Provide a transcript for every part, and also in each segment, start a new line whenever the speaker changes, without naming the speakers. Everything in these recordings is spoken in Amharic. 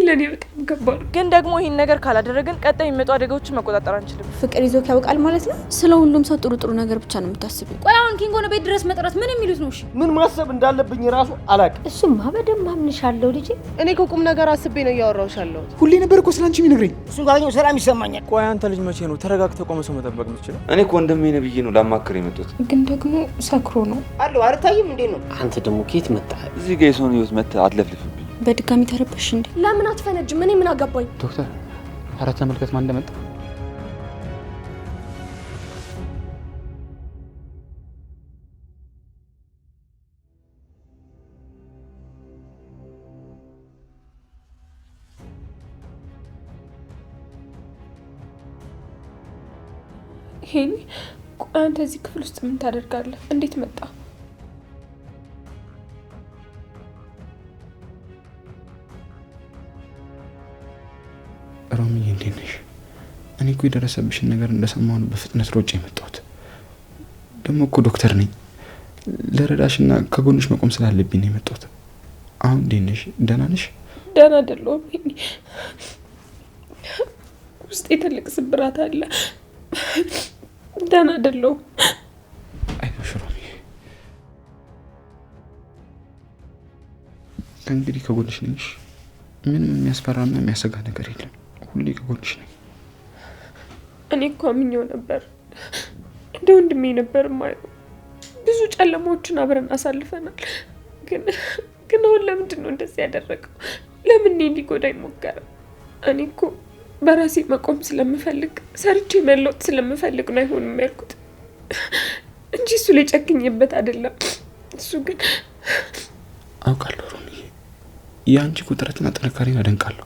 ለኔ በጣም ከባድ
ግን ደግሞ ይሄን ነገር ካላደረግን ቀጣይ የሚመጡ አደጋዎችን መቆጣጠር አንችልም።
ፍቅር ይዞክ ያውቃል ማለት ነው? ስለ ሁሉም ሰው ጥሩ ነገር ብቻ ነው የምታስቢው።
ቆይ አሁን ኪንጎን ቤት ድረስ መጥራት ምን የሚሉት ነው? እሺ
ምን ማሰብ እንዳለብኝ ራሱ አላውቅም።
እሱማ በደንብ አምንሻለሁ ልጄ።
እኔ ቁም ነገር አስቤ ነው ያወራውሽ ያለሁት።
ሁሌ ነበር እኮ ስላንቺ የሚነግረኝ።
እሱ ጋር ሰላም ይሰማኛል።
ቆይ አንተ ልጅ መቼ ነው ተረጋግተህ ቆመህ ሰው መጠበቅ የምትችለው?
እኔ እኮ ወንድሜ ነብዬ ነው ላማክር የመጣሁት።
ግን ደግሞ ሰክሮ ነው
አለው። አርታይም እንዴ ነው?
አንተ ደግሞ ከየት መጣ?
እዚህ ጋር የሰውን ህይወት መተህ አትለፍልፍብኝ።
በድጋሚ ተረበሽ እንዴ?
ለምን አትፈነጅም? እኔ ምን አገባኝ?
ዶክተር ኧረ ተመልከት ማን እንደመጣ።
ሄኒ አንተ እዚህ ክፍል ውስጥ ምን ታደርጋለህ? እንዴት መጣ?
ሮሚዬ እንዴት ነሽ? እኔ እኮ የደረሰብሽን ነገር እንደሰማሁ ነው በፍጥነት ሮጬ የመጣሁት። ደግሞ እኮ ዶክተር ነኝ። ለረዳሽና ከጎንሽ መቆም ስላለብኝ ነው የመጣሁት። አሁን እንዴት ነሽ? ደህና ነሽ?
ደህና አይደለሁም። ውስጤ ትልቅ ስብራት አለ። ደህና አይደለሁም።
አይዞሽ ሮሚዬ፣ ከእንግዲህ ከጎንሽ ነሽ። ምንም የሚያስፈራና የሚያሰጋ ነገር የለም። ሁሌ ከጎንሽ ነኝ።
እኔ እኮ አምኜው ነበር። እንደ ወንድሜ ነበር ማየው። ብዙ ጨለማዎችን አብረን አሳልፈናል። ግን አሁን ለምንድን ነው እንደዚህ ያደረገው? ለምን እኔ እንዲጎዳኝ ሞከረ? እኔ እኮ በራሴ መቆም ስለምፈልግ ሰርቼ መለወጥ ስለምፈልግ ነው አይሆንም ያልኩት እንጂ እሱ ላይ ጨክኜበት አይደለም። እሱ ግን
አውቃለሁ ሮሚዬ፣ የአንቺ ቁጥረትና ጥንካሬን አደንቃለሁ።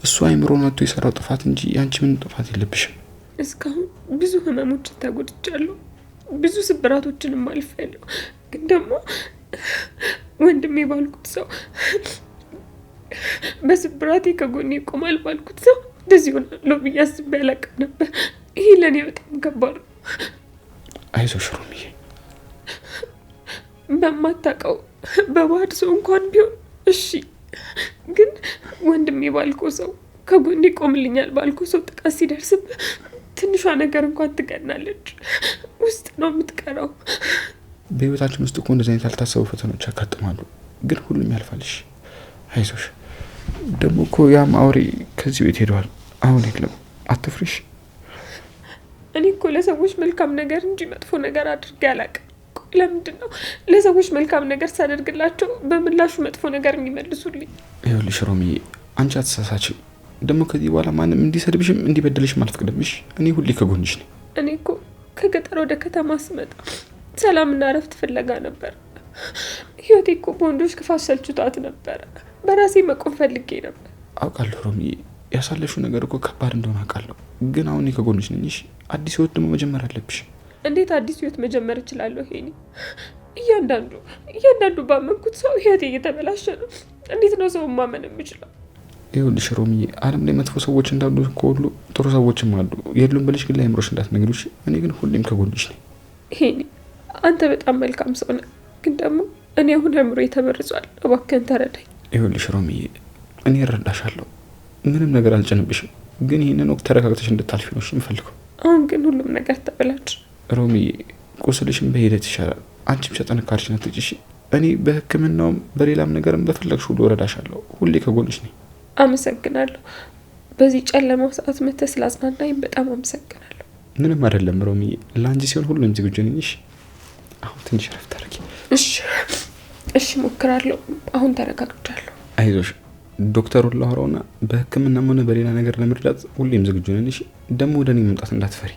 እሱ አይምሮ መጥቶ የሰራው ጥፋት እንጂ የአንቺ ምንም ጥፋት የለብሽም።
እስካሁን ብዙ ህመሞችን ተጎድቻለሁ፣ ብዙ ስብራቶችንም አልፌያለሁ። ግን ደግሞ ወንድሜ ባልኩት ሰው፣ በስብራቴ ከጎኔ ይቆማል ባልኩት ሰው እንደዚህ ሆናለሁ ብዬ አስቤ አላውቅም ነበር። ይሄ ለእኔ በጣም ከባድ ነው።
አይዞሽ ሮሚዬ።
በማታውቀው በባህድ ሰው እንኳን ቢሆን እሺ፣ ግን ወንድሜ ባልኮ ሰው ከጎኔ ይቆምልኛል ባልኮ ሰው ጥቃት ሲደርስብህ ትንሿ ነገር እንኳን ትገናለች፣ ውስጥ ነው የምትቀረው።
በህይወታችን ውስጥ እኮ እንደዚህ አይነት ያልታሰቡ ፈተናዎች ያጋጥማሉ፣ ግን ሁሉም ያልፋልሽ። አይዞሽ። ደግሞ እኮ ያም አውሬ ከዚህ ቤት ሄደዋል፣ አሁን የለም። አትፍሪሽ።
እኔ እኮ ለሰዎች መልካም ነገር እንጂ መጥፎ ነገር አድርጌ አላውቅም። ለምንድን ነው ለሰዎች መልካም ነገር ሳደርግላቸው በምላሹ መጥፎ ነገር የሚመልሱልኝ?
ይኸውልሽ ሮሚዬ፣ አንቺ አትሳሳችም። ደግሞ ከዚህ በኋላ ማንም እንዲሰድብሽም እንዲበደልሽም አልፈቅድልሽ። እኔ ሁሌ ከጎንሽ ነኝ።
እኔ እኮ ከገጠር ወደ ከተማ ስመጣ ሰላምና እረፍት ፍለጋ ነበር። ህይወቴ እኮ በወንዶች ክፋት ሰልችቷት ነበረ። በራሴ መቆም ፈልጌ ነበር።
አውቃለሁ ሮሚዬ፣ ያሳለሽው ነገር እኮ ከባድ እንደሆነ አውቃለሁ። ግን አሁን ከጎንሽ ነኝ። አዲስ ህይወት ደግሞ መጀመር አለብሽ።
እንዴት አዲስ ህይወት መጀመር እችላለሁ? ሄኒ፣ እያንዳንዱ ባመንኩት ሰው ህይወቴ እየተበላሸ ነው። እንዴት ነው ሰው ማመን የምችለው?
ይኸውልሽ ሮሚዬ፣ ዓለም ላይ መጥፎ ሰዎች እንዳሉ ከሁሉ ጥሩ ሰዎችም አሉ። የሉም ብለሽ ግን ለአእምሮሽ እንዳትነግሪሽ። እኔ ግን ሁሌም ከጎንሽ ነኝ።
ሄኒ፣ አንተ በጣም መልካም ሰው ነህ። ግን ደግሞ እኔ አሁን አእምሮ ተበርዟል። እባክህን ተረዳኝ።
ይኸውልሽ ሮሚዬ፣ እኔ እረዳሻለሁ። ምንም ነገር አልጭንብሽም። ግን ይህንን ወቅት ተረጋግተሽ እንድታልፊ ነው የምፈልገው።
አሁን ግን ሁሉም ነገር ተበላሽ።
ሮሚዬ፣ ቁስልሽም በሂደት ይሻላል። አንቺም ሸጠንካርሽን አትጭሽ። እኔ በህክምናውም በሌላም ነገርም በፈለግሽ ሁሉ እረዳሻለሁ። ሁሌ ከጎንሽ ነኝ።
አመሰግናለሁ። በዚህ ጨለማው ሰዓት መተህ ስላጽናናኝ በጣም አመሰግናለሁ።
ምንም አይደለም ሮሚዬ፣ ለአንቺ ሲሆን ሁሉም ዝግጁ ነኝ። አሁን ትንሽ ረፍት አድርጊ።
እሺ ሞክራለሁ። አሁን ተረጋግቻለሁ።
አይዞሽ። ዶክተሩን ላወራውና በህክምናም ሆነ በሌላ ነገር ለመርዳት ሁሌም ዝግጁ ነን። ደግሞ ወደ እኔ መምጣት እንዳትፈሪ።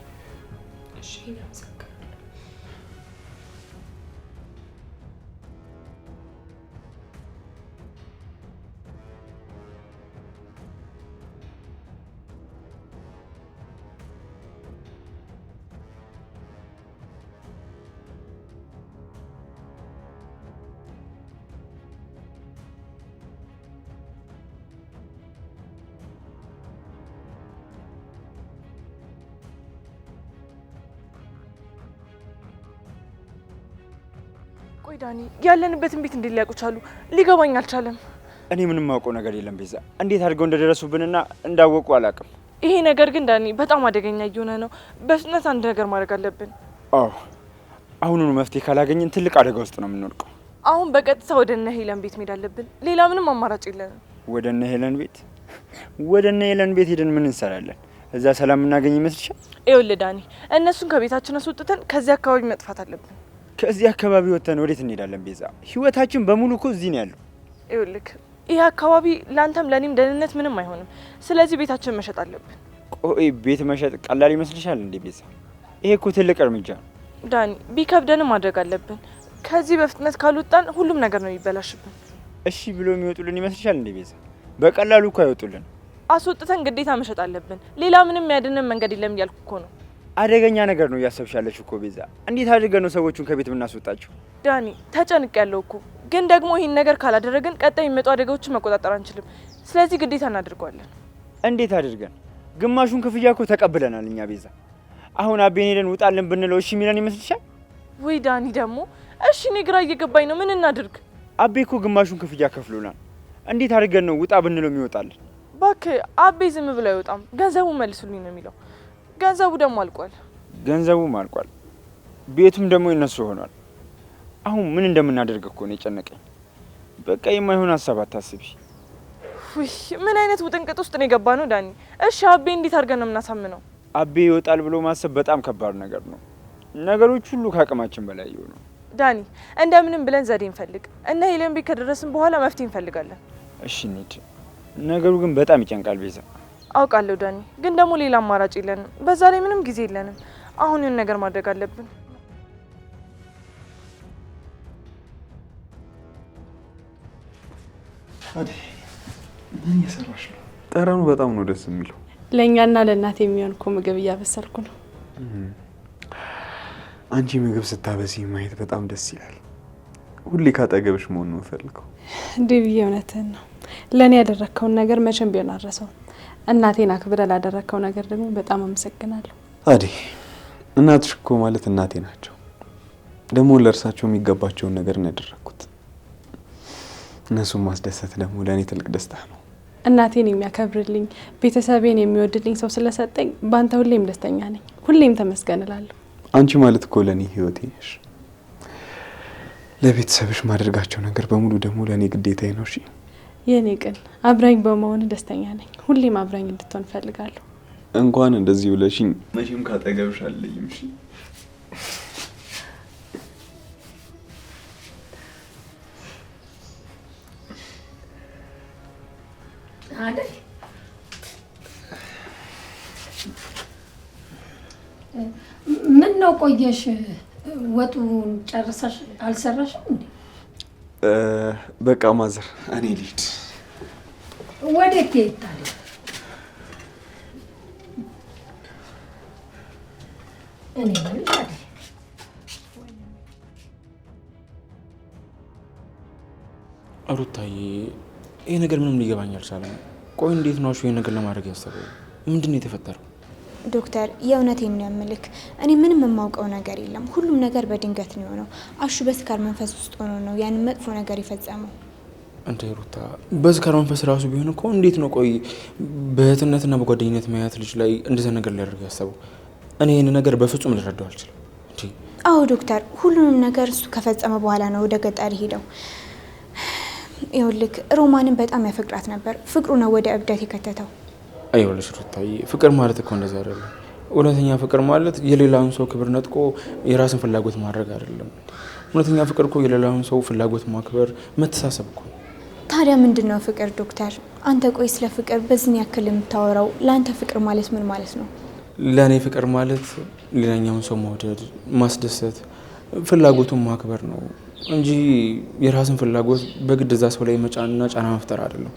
ቆይ ዳኒ፣ ያለንበትን ቤት እንዴት ሊያውቁ ቻሉ? ሊገባኝ አልቻለም።
እኔ ምንም ማውቀው ነገር የለም ቤዛ። እንዴት አድርገው እንደደረሱብንና እንዳወቁ አላውቅም።
ይሄ ነገር ግን ዳኒ በጣም አደገኛ እየሆነ ነው። በፍጥነት አንድ ነገር ማድረግ አለብን።
አዎ አሁኑኑ መፍትሄ ካላገኘን ትልቅ አደጋ ውስጥ ነው የምንወድቀው።
አሁን በቀጥታ ወደ እነ ሄለን ቤት መሄድ አለብን። ሌላ ምንም አማራጭ የለንም።
ወደ እነ ሄለን ቤት? ወደ እነ ሄለን ቤት ሄደን ምን እንሰራለን? እዛ ሰላም እናገኝ ይመስልሻል?
ይኸውልህ ዳኒ፣ እነሱን ከቤታችን አስወጥተን ከዚህ አካባቢ መጥፋት አለብን።
ከዚህ አካባቢ ወጥተን ወዴት እንሄዳለን ቤዛ? ህይወታችን በሙሉ እኮ እዚህ ነው ያለው።
ይኸውልህ ይህ አካባቢ ለአንተም ለእኔም ደህንነት ምንም አይሆንም። ስለዚህ ቤታችን መሸጥ አለብን።
ቆይ ቤት መሸጥ ቀላል ይመስልሻል እንዴ ቤዛ? ይሄ እኮ ትልቅ እርምጃ ነው
ዳኒ። ቢከብደንም ማድረግ አለብን። ከዚህ በፍጥነት ካልወጣን ሁሉም ነገር ነው የሚበላሽብን።
እሺ ብሎ የሚወጡልን ይመስልሻል እንዴ ቤዛ? በቀላሉ እኮ አይወጡልን።
አስወጥተን ግዴታ መሸጥ አለብን። ሌላ ምንም ያድነን መንገድ የለም እያልኩ እኮ ነው።
አደገኛ ነገር ነው እያሰብሻለች እኮ ቤዛ። እንዴት አድርገን ነው ሰዎቹን ከቤት የምናስወጣቸው?
ዳኒ ተጨንቅ ያለው እኮ ግን ደግሞ ይህን ነገር ካላደረግን ቀጣይ የሚመጡ አደጋዎችን መቆጣጠር አንችልም። ስለዚህ ግዴታ እናደርገዋለን።
እንዴት አድርገን? ግማሹን ክፍያ እኮ ተቀብለናል እኛ ቤዛ። አሁን አቤን ሄደን ውጣልን ብንለው እሺ የሚለን ይመስልሻል?
ወይ ዳኒ ደግሞ እሺ፣ እኔ ግራ እየገባኝ ነው። ምን እናድርግ?
አቤ እኮ ግማሹን ክፍያ ከፍሎናል። እንዴት አድርገን ነው ውጣ ብንለው የሚወጣልን?
እባክህ አቤ ዝም ብሎ አይወጣም። ገንዘቡ መልሱልኝ ነው የሚለው። ገንዘቡ ደግሞ አልቋል።
ገንዘቡም አልቋል፣ ቤቱም ደግሞ የነሱ ሆኗል። አሁን ምን እንደምናደርግ እኮ ነው የጨነቀኝ። በቃ የማይሆን ሀሳብ አታስቢ።
ውይ ምን አይነት ውጥንቅጥ ውስጥ ነው የገባ ነው ዳኒ? እሺ አቤ እንዴት አድርገን ነው የምናሳምነው?
አቤ ይወጣል ብሎ ማሰብ በጣም ከባድ ነገር ነው። ነገሮች ሁሉ ከአቅማችን በላይ ይሆኑ።
ዳኒ እንደምንም ብለን ዘዴ እንፈልግ። እነ ሄለን ቤት ከደረስን በኋላ መፍትሄ እንፈልጋለን።
እሺ እንሂድ። ነገሩ ግን በጣም ይጨንቃል ቤዛ።
አውቃለሁ ዳኒ፣ ግን ደግሞ ሌላ አማራጭ የለንም። በዛ ላይ ምንም ጊዜ የለንም። አሁን ይህን ነገር ማድረግ አለብን።
ምን እየሰራሽ ነው? ጠረኑ በጣም ነው ደስ የሚለው።
ለእኛና ለእናት የሚሆን እኮ ምግብ እያበሰልኩ ነው።
አንቺ ምግብ ስታበሲ ማየት በጣም ደስ ይላል። ሁሌ ካጠገብሽ መሆን ነው የምፈልገው።
ዴቪዬ እውነትህን ነው። ለእኔ ያደረግከውን ነገር መቼም ቢሆን አልረሳውም። እናቴን አክብረህ ላደረግከው ነገር ደግሞ በጣም አመሰግናለሁ።
አዴ እናትሽ እኮ ማለት እናቴ ናቸው። ደግሞ ለእርሳቸው የሚገባቸውን ነገር ነው ያደረግኩት። እነሱን ማስደሰት ደግሞ ለእኔ ትልቅ ደስታ ነው።
እናቴን የሚያከብርልኝ ቤተሰቤን የሚወድልኝ ሰው ስለሰጠኝ በአንተ ሁሌም ደስተኛ ነኝ። ሁሌም ተመስገን እላለሁ።
አንቺ ማለት እኮ ለእኔ ህይወቴ ነሽ። ለቤተሰብሽ ማድረጋቸው ነገር በሙሉ ደግሞ ለእኔ ግዴታዬ ነው። እሺ
የኔ ቅን አብራኝ በመሆን ደስተኛ ነኝ። ሁሌም አብራኝ እንድትሆን እፈልጋለሁ።
እንኳን እንደዚህ ብለሽኝ መቼም ካጠገብሽ አለኝም። እሺ
አይደል? ምን ነው ቆየሽ? ወጡን ጨርሰሽ አልሰራሽም እንዴ?
በቃ ማዘር እኔ ልሂድ።
ወዴት ትሄዳለሽ? እኔ ማለት አይደል?
ሩታዬ ይሄ ነገር ምንም ሊገባኝ አልቻለም። ቆይ እንዴት ነው ይሄ ነገር ለማድረግ ያሰበው? ምንድን ነው የተፈጠረው?
ዶክተር የእውነቴን ነው የምልክ። እኔ ምንም የማውቀው ነገር የለም። ሁሉም ነገር በድንገት ነው የሆነው። አሹ በስካር መንፈስ ውስጥ ሆኖ ነው ያንን መጥፎ ነገር የፈጸመው።
እንዴ ሩታ፣ በስካር መንፈስ ራሱ ቢሆን እኮ እንዴት ነው ቆይ በእህትነትና በጓደኝነት ማያት ልጅ ላይ እንደዛ ነገር ሊያደርግ ያሰበው? እኔ ይህን ነገር በፍጹም ልረዳው አልችልም።
አዎ ዶክተር፣ ሁሉንም ነገር እሱ ከፈጸመ በኋላ ነው ወደ ገጠር ሄደው። ይኸውልህ ሮማንን በጣም ያፈቅራት ነበር። ፍቅሩ ነው ወደ እብደት የከተተው።
አይወልሽ ሩታዬ፣ ፍቅር ማለት እኮ እንደዛ አይደለም። እውነተኛ ፍቅር ማለት የሌላውን ሰው ክብር ነጥቆ የራስን ፍላጎት ማድረግ አይደለም። እውነተኛ ፍቅር እኮ የሌላውን ሰው ፍላጎት ማክበር፣ መተሳሰብ እኮ።
ታዲያ ምንድን ነው ፍቅር ዶክተር? አንተ ቆይ ስለ ፍቅር በዚህ ያክል የምታወራው፣ ለአንተ ፍቅር ማለት ምን ማለት ነው?
ለእኔ ፍቅር ማለት ሌላኛውን ሰው መውደድ፣ ማስደሰት፣ ፍላጎቱን ማክበር ነው እንጂ የራስን ፍላጎት በግድ እዛ ሰው ላይ መጫንና ጫና መፍጠር አይደለም።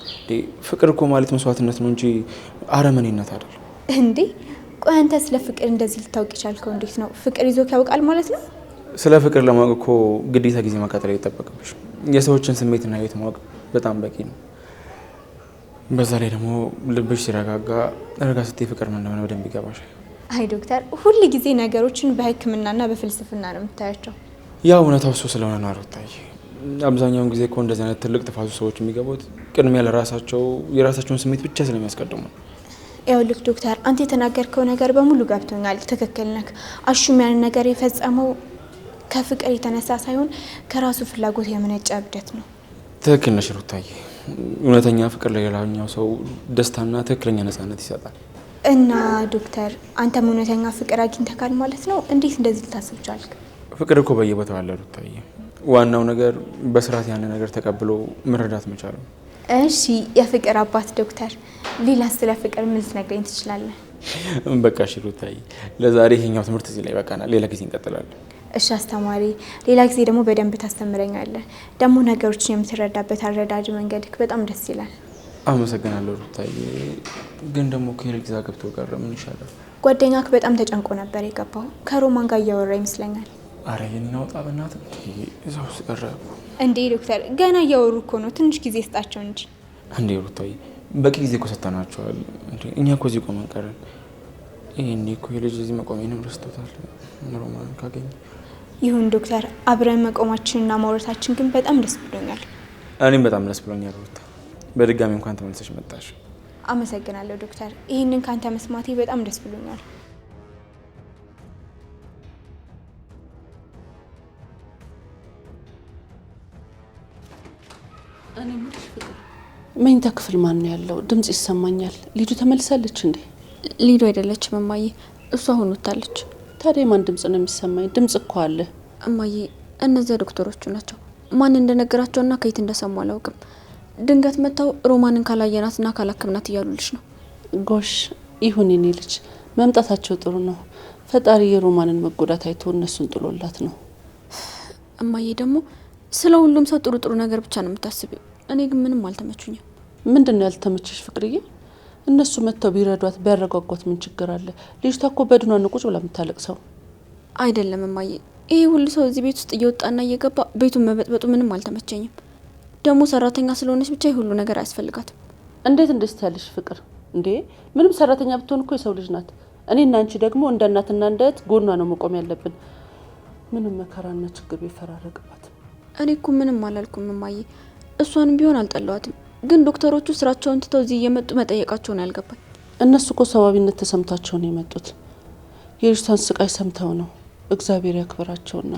ፍቅር እኮ ማለት መስዋዕትነት ነው እንጂ አረመኔነት አይደለም።
እንዴ ቆይ አንተ ስለ ፍቅር እንደዚህ ልታውቅ የቻልከው እንዴት ነው? ፍቅር ይዞክ ያውቃል ማለት ነው?
ስለ ፍቅር ለማወቅ እኮ ግዴታ ጊዜ መቃጠል አይጠበቅብሽ። የሰዎችን ስሜትና ህይወት ማወቅ በጣም በቂ ነው። በዛ ላይ ደግሞ ልብሽ ሲረጋጋ ረጋ ስትይ ፍቅር ምን እንደሆነ በደንብ ይገባሻል።
አይ ዶክተር፣ ሁል ጊዜ ነገሮችን በሕክምናና በፍልስፍና ነው የምታያቸው።
ያው እውነታው እሱ ስለሆነ ነው ሩታዬ። አብዛኛውን ጊዜ እኮ እንደዚህ አይነት ትልቅ ጥፋቱ ሰዎች የሚገቡት ቅድሚያ ለራሳቸው የራሳቸውን ስሜት ብቻ ስለሚያስቀድሙ ነው።
ይኸውልህ ዶክተር፣ አንተ የተናገርከው ነገር በሙሉ ገብቶኛል። ትክክል ነህ። አሹም ያንን ነገር የፈጸመው ከፍቅር የተነሳ ሳይሆን ከራሱ ፍላጎት የመነጨ እብደት ነው።
ትክክል ነሽ ሩታዬ። እውነተኛ ፍቅር ለሌላኛው ሰው ደስታና ትክክለኛ ነፃነት ይሰጣል።
እና ዶክተር፣ አንተም እውነተኛ ፍቅር አግኝተካል ማለት ነው? እንዴት እንደዚህ ልታስብ ቻልክ?
ፍቅር እኮ በየቦታው አለ ሩታዬ። ዋናው ነገር በስርዓት ያን ነገር ተቀብሎ መረዳት መቻል ነው።
እሺ የፍቅር አባት ዶክተር፣ ሌላ ስለ ፍቅር ምን ልትነግረኝ ትችላለህ?
በቃ እሺ ሩታዬ፣ ለዛሬ ይሄኛው ትምህርት እዚህ ላይ በቃናል። ሌላ ጊዜ እንቀጥላለን።
እሺ አስተማሪ፣ ሌላ ጊዜ ደግሞ በደንብ ታስተምረኛለህ። ደግሞ ነገሮችን የምትረዳበት አረዳድ መንገድክ በጣም ደስ ይላል።
አመሰግናለሁ ሩታዬ። ግን ደግሞ ከሄሪክ ዛ ገብቶ ቀረ፣ ምን ይሻላል?
ጓደኛክ በጣም ተጨንቆ ነበር የገባው። ከሮማን ጋር እያወራ ይመስለኛል።
አረ የኔን አውጣ በእናትህ፣ እዛው ቀረ
እንዴ ዶክተር፣ ገና እያወሩ እኮ ነው። ትንሽ ጊዜ ስጣቸው እንጂ።
እንዴ ሩታዬ፣ በቂ ጊዜ እኮ ሰጥተናቸዋል። እንዴ እኛ እኮ እዚህ ቆመን ቀረን። ይሄኔ እኮ የልጅ እዚህ መቆሜንም ረስቶታል። ሮማን ካገኘ
ይሁን ዶክተር፣ አብረን መቆማችንና ማውራታችን ግን በጣም ደስ ብሎኛል።
እኔም በጣም ደስ ብሎኛል ሩታ። በድጋሚ እንኳን ተመልሰሽ መጣሽ።
አመሰግናለሁ ዶክተር። ይህንን ካንተ መስማቴ በጣም ደስ ብሎኛል።
መኝታ ክፍል ማን ነው ያለው? ድምጽ ይሰማኛል። ሊዱ ተመልሳለች እንዴ?
ሊዱ አይደለችም እማዬ፣ እሷ አሁን ወጣለች።
ታዲያ ማን ድምጽ ነው የሚሰማኝ? ድምጽ እኮ አለ
እማዬ። እነዚያ ዶክተሮቹ ናቸው። ማን እንደነገራቸውና ከየት እንደሰሙ አላውቅም። ድንገት መጥተው ሮማንን ካላየናትና ካላከምናት እያሉልሽ ነው።
ጎሽ ይሁን የኔ ልጅ፣ መምጣታቸው ጥሩ ነው። ፈጣሪ የሮማንን መጎዳት አይቶ እነሱን ጥሎላት ነው።
እማዬ ደግሞ ስለ ሁሉም ሰው ጥሩ ጥሩ ነገር ብቻ ነው የምታስቢው። እኔ ግን ምንም አልተመቹኝም።
ምንድነው ያልተመቸሽ ፍቅርዬ? እነሱ መጥተው ቢረዷት ቢያረጋጓት ምን ችግር አለ? ልጅቷ እኮ በድኗ ቁጭ ብላ የምታለቅሰው
አይደለም እማዬ። ይሄ ሁሉ ሰው እዚህ ቤት ውስጥ እየወጣና እየገባ ቤቱን መበጥበጡ ምንም አልተመቸኝም። ደግሞ ሰራተኛ ስለሆነች ብቻ ሁሉ ነገር አያስፈልጋትም።
እንዴት እንደዚህ ያለሽ ፍቅር እንዴ? ምንም ሰራተኛ ብትሆን እኮ የሰው ልጅ ናት። እኔና አንቺ ደግሞ እንደ እናትና እንደ እህት ጎኗ ነው መቆም ያለብን። ምንም መከራና ችግር ቢፈራረቅባት።
እኔ እኮ ምንም አላልኩም እማዬ። እሷንም ቢሆን አልጠላዋትም። ግን ዶክተሮቹ ስራቸውን ትተው እዚህ እየመጡ መጠየቃቸው ነው ያልገባኝ።
እነሱ እኮ ሰዋቢነት ተሰምታቸው ነው የመጡት። የልጅቷን ስቃይ ሰምተው ነው። እግዚአብሔር ያክብራቸውና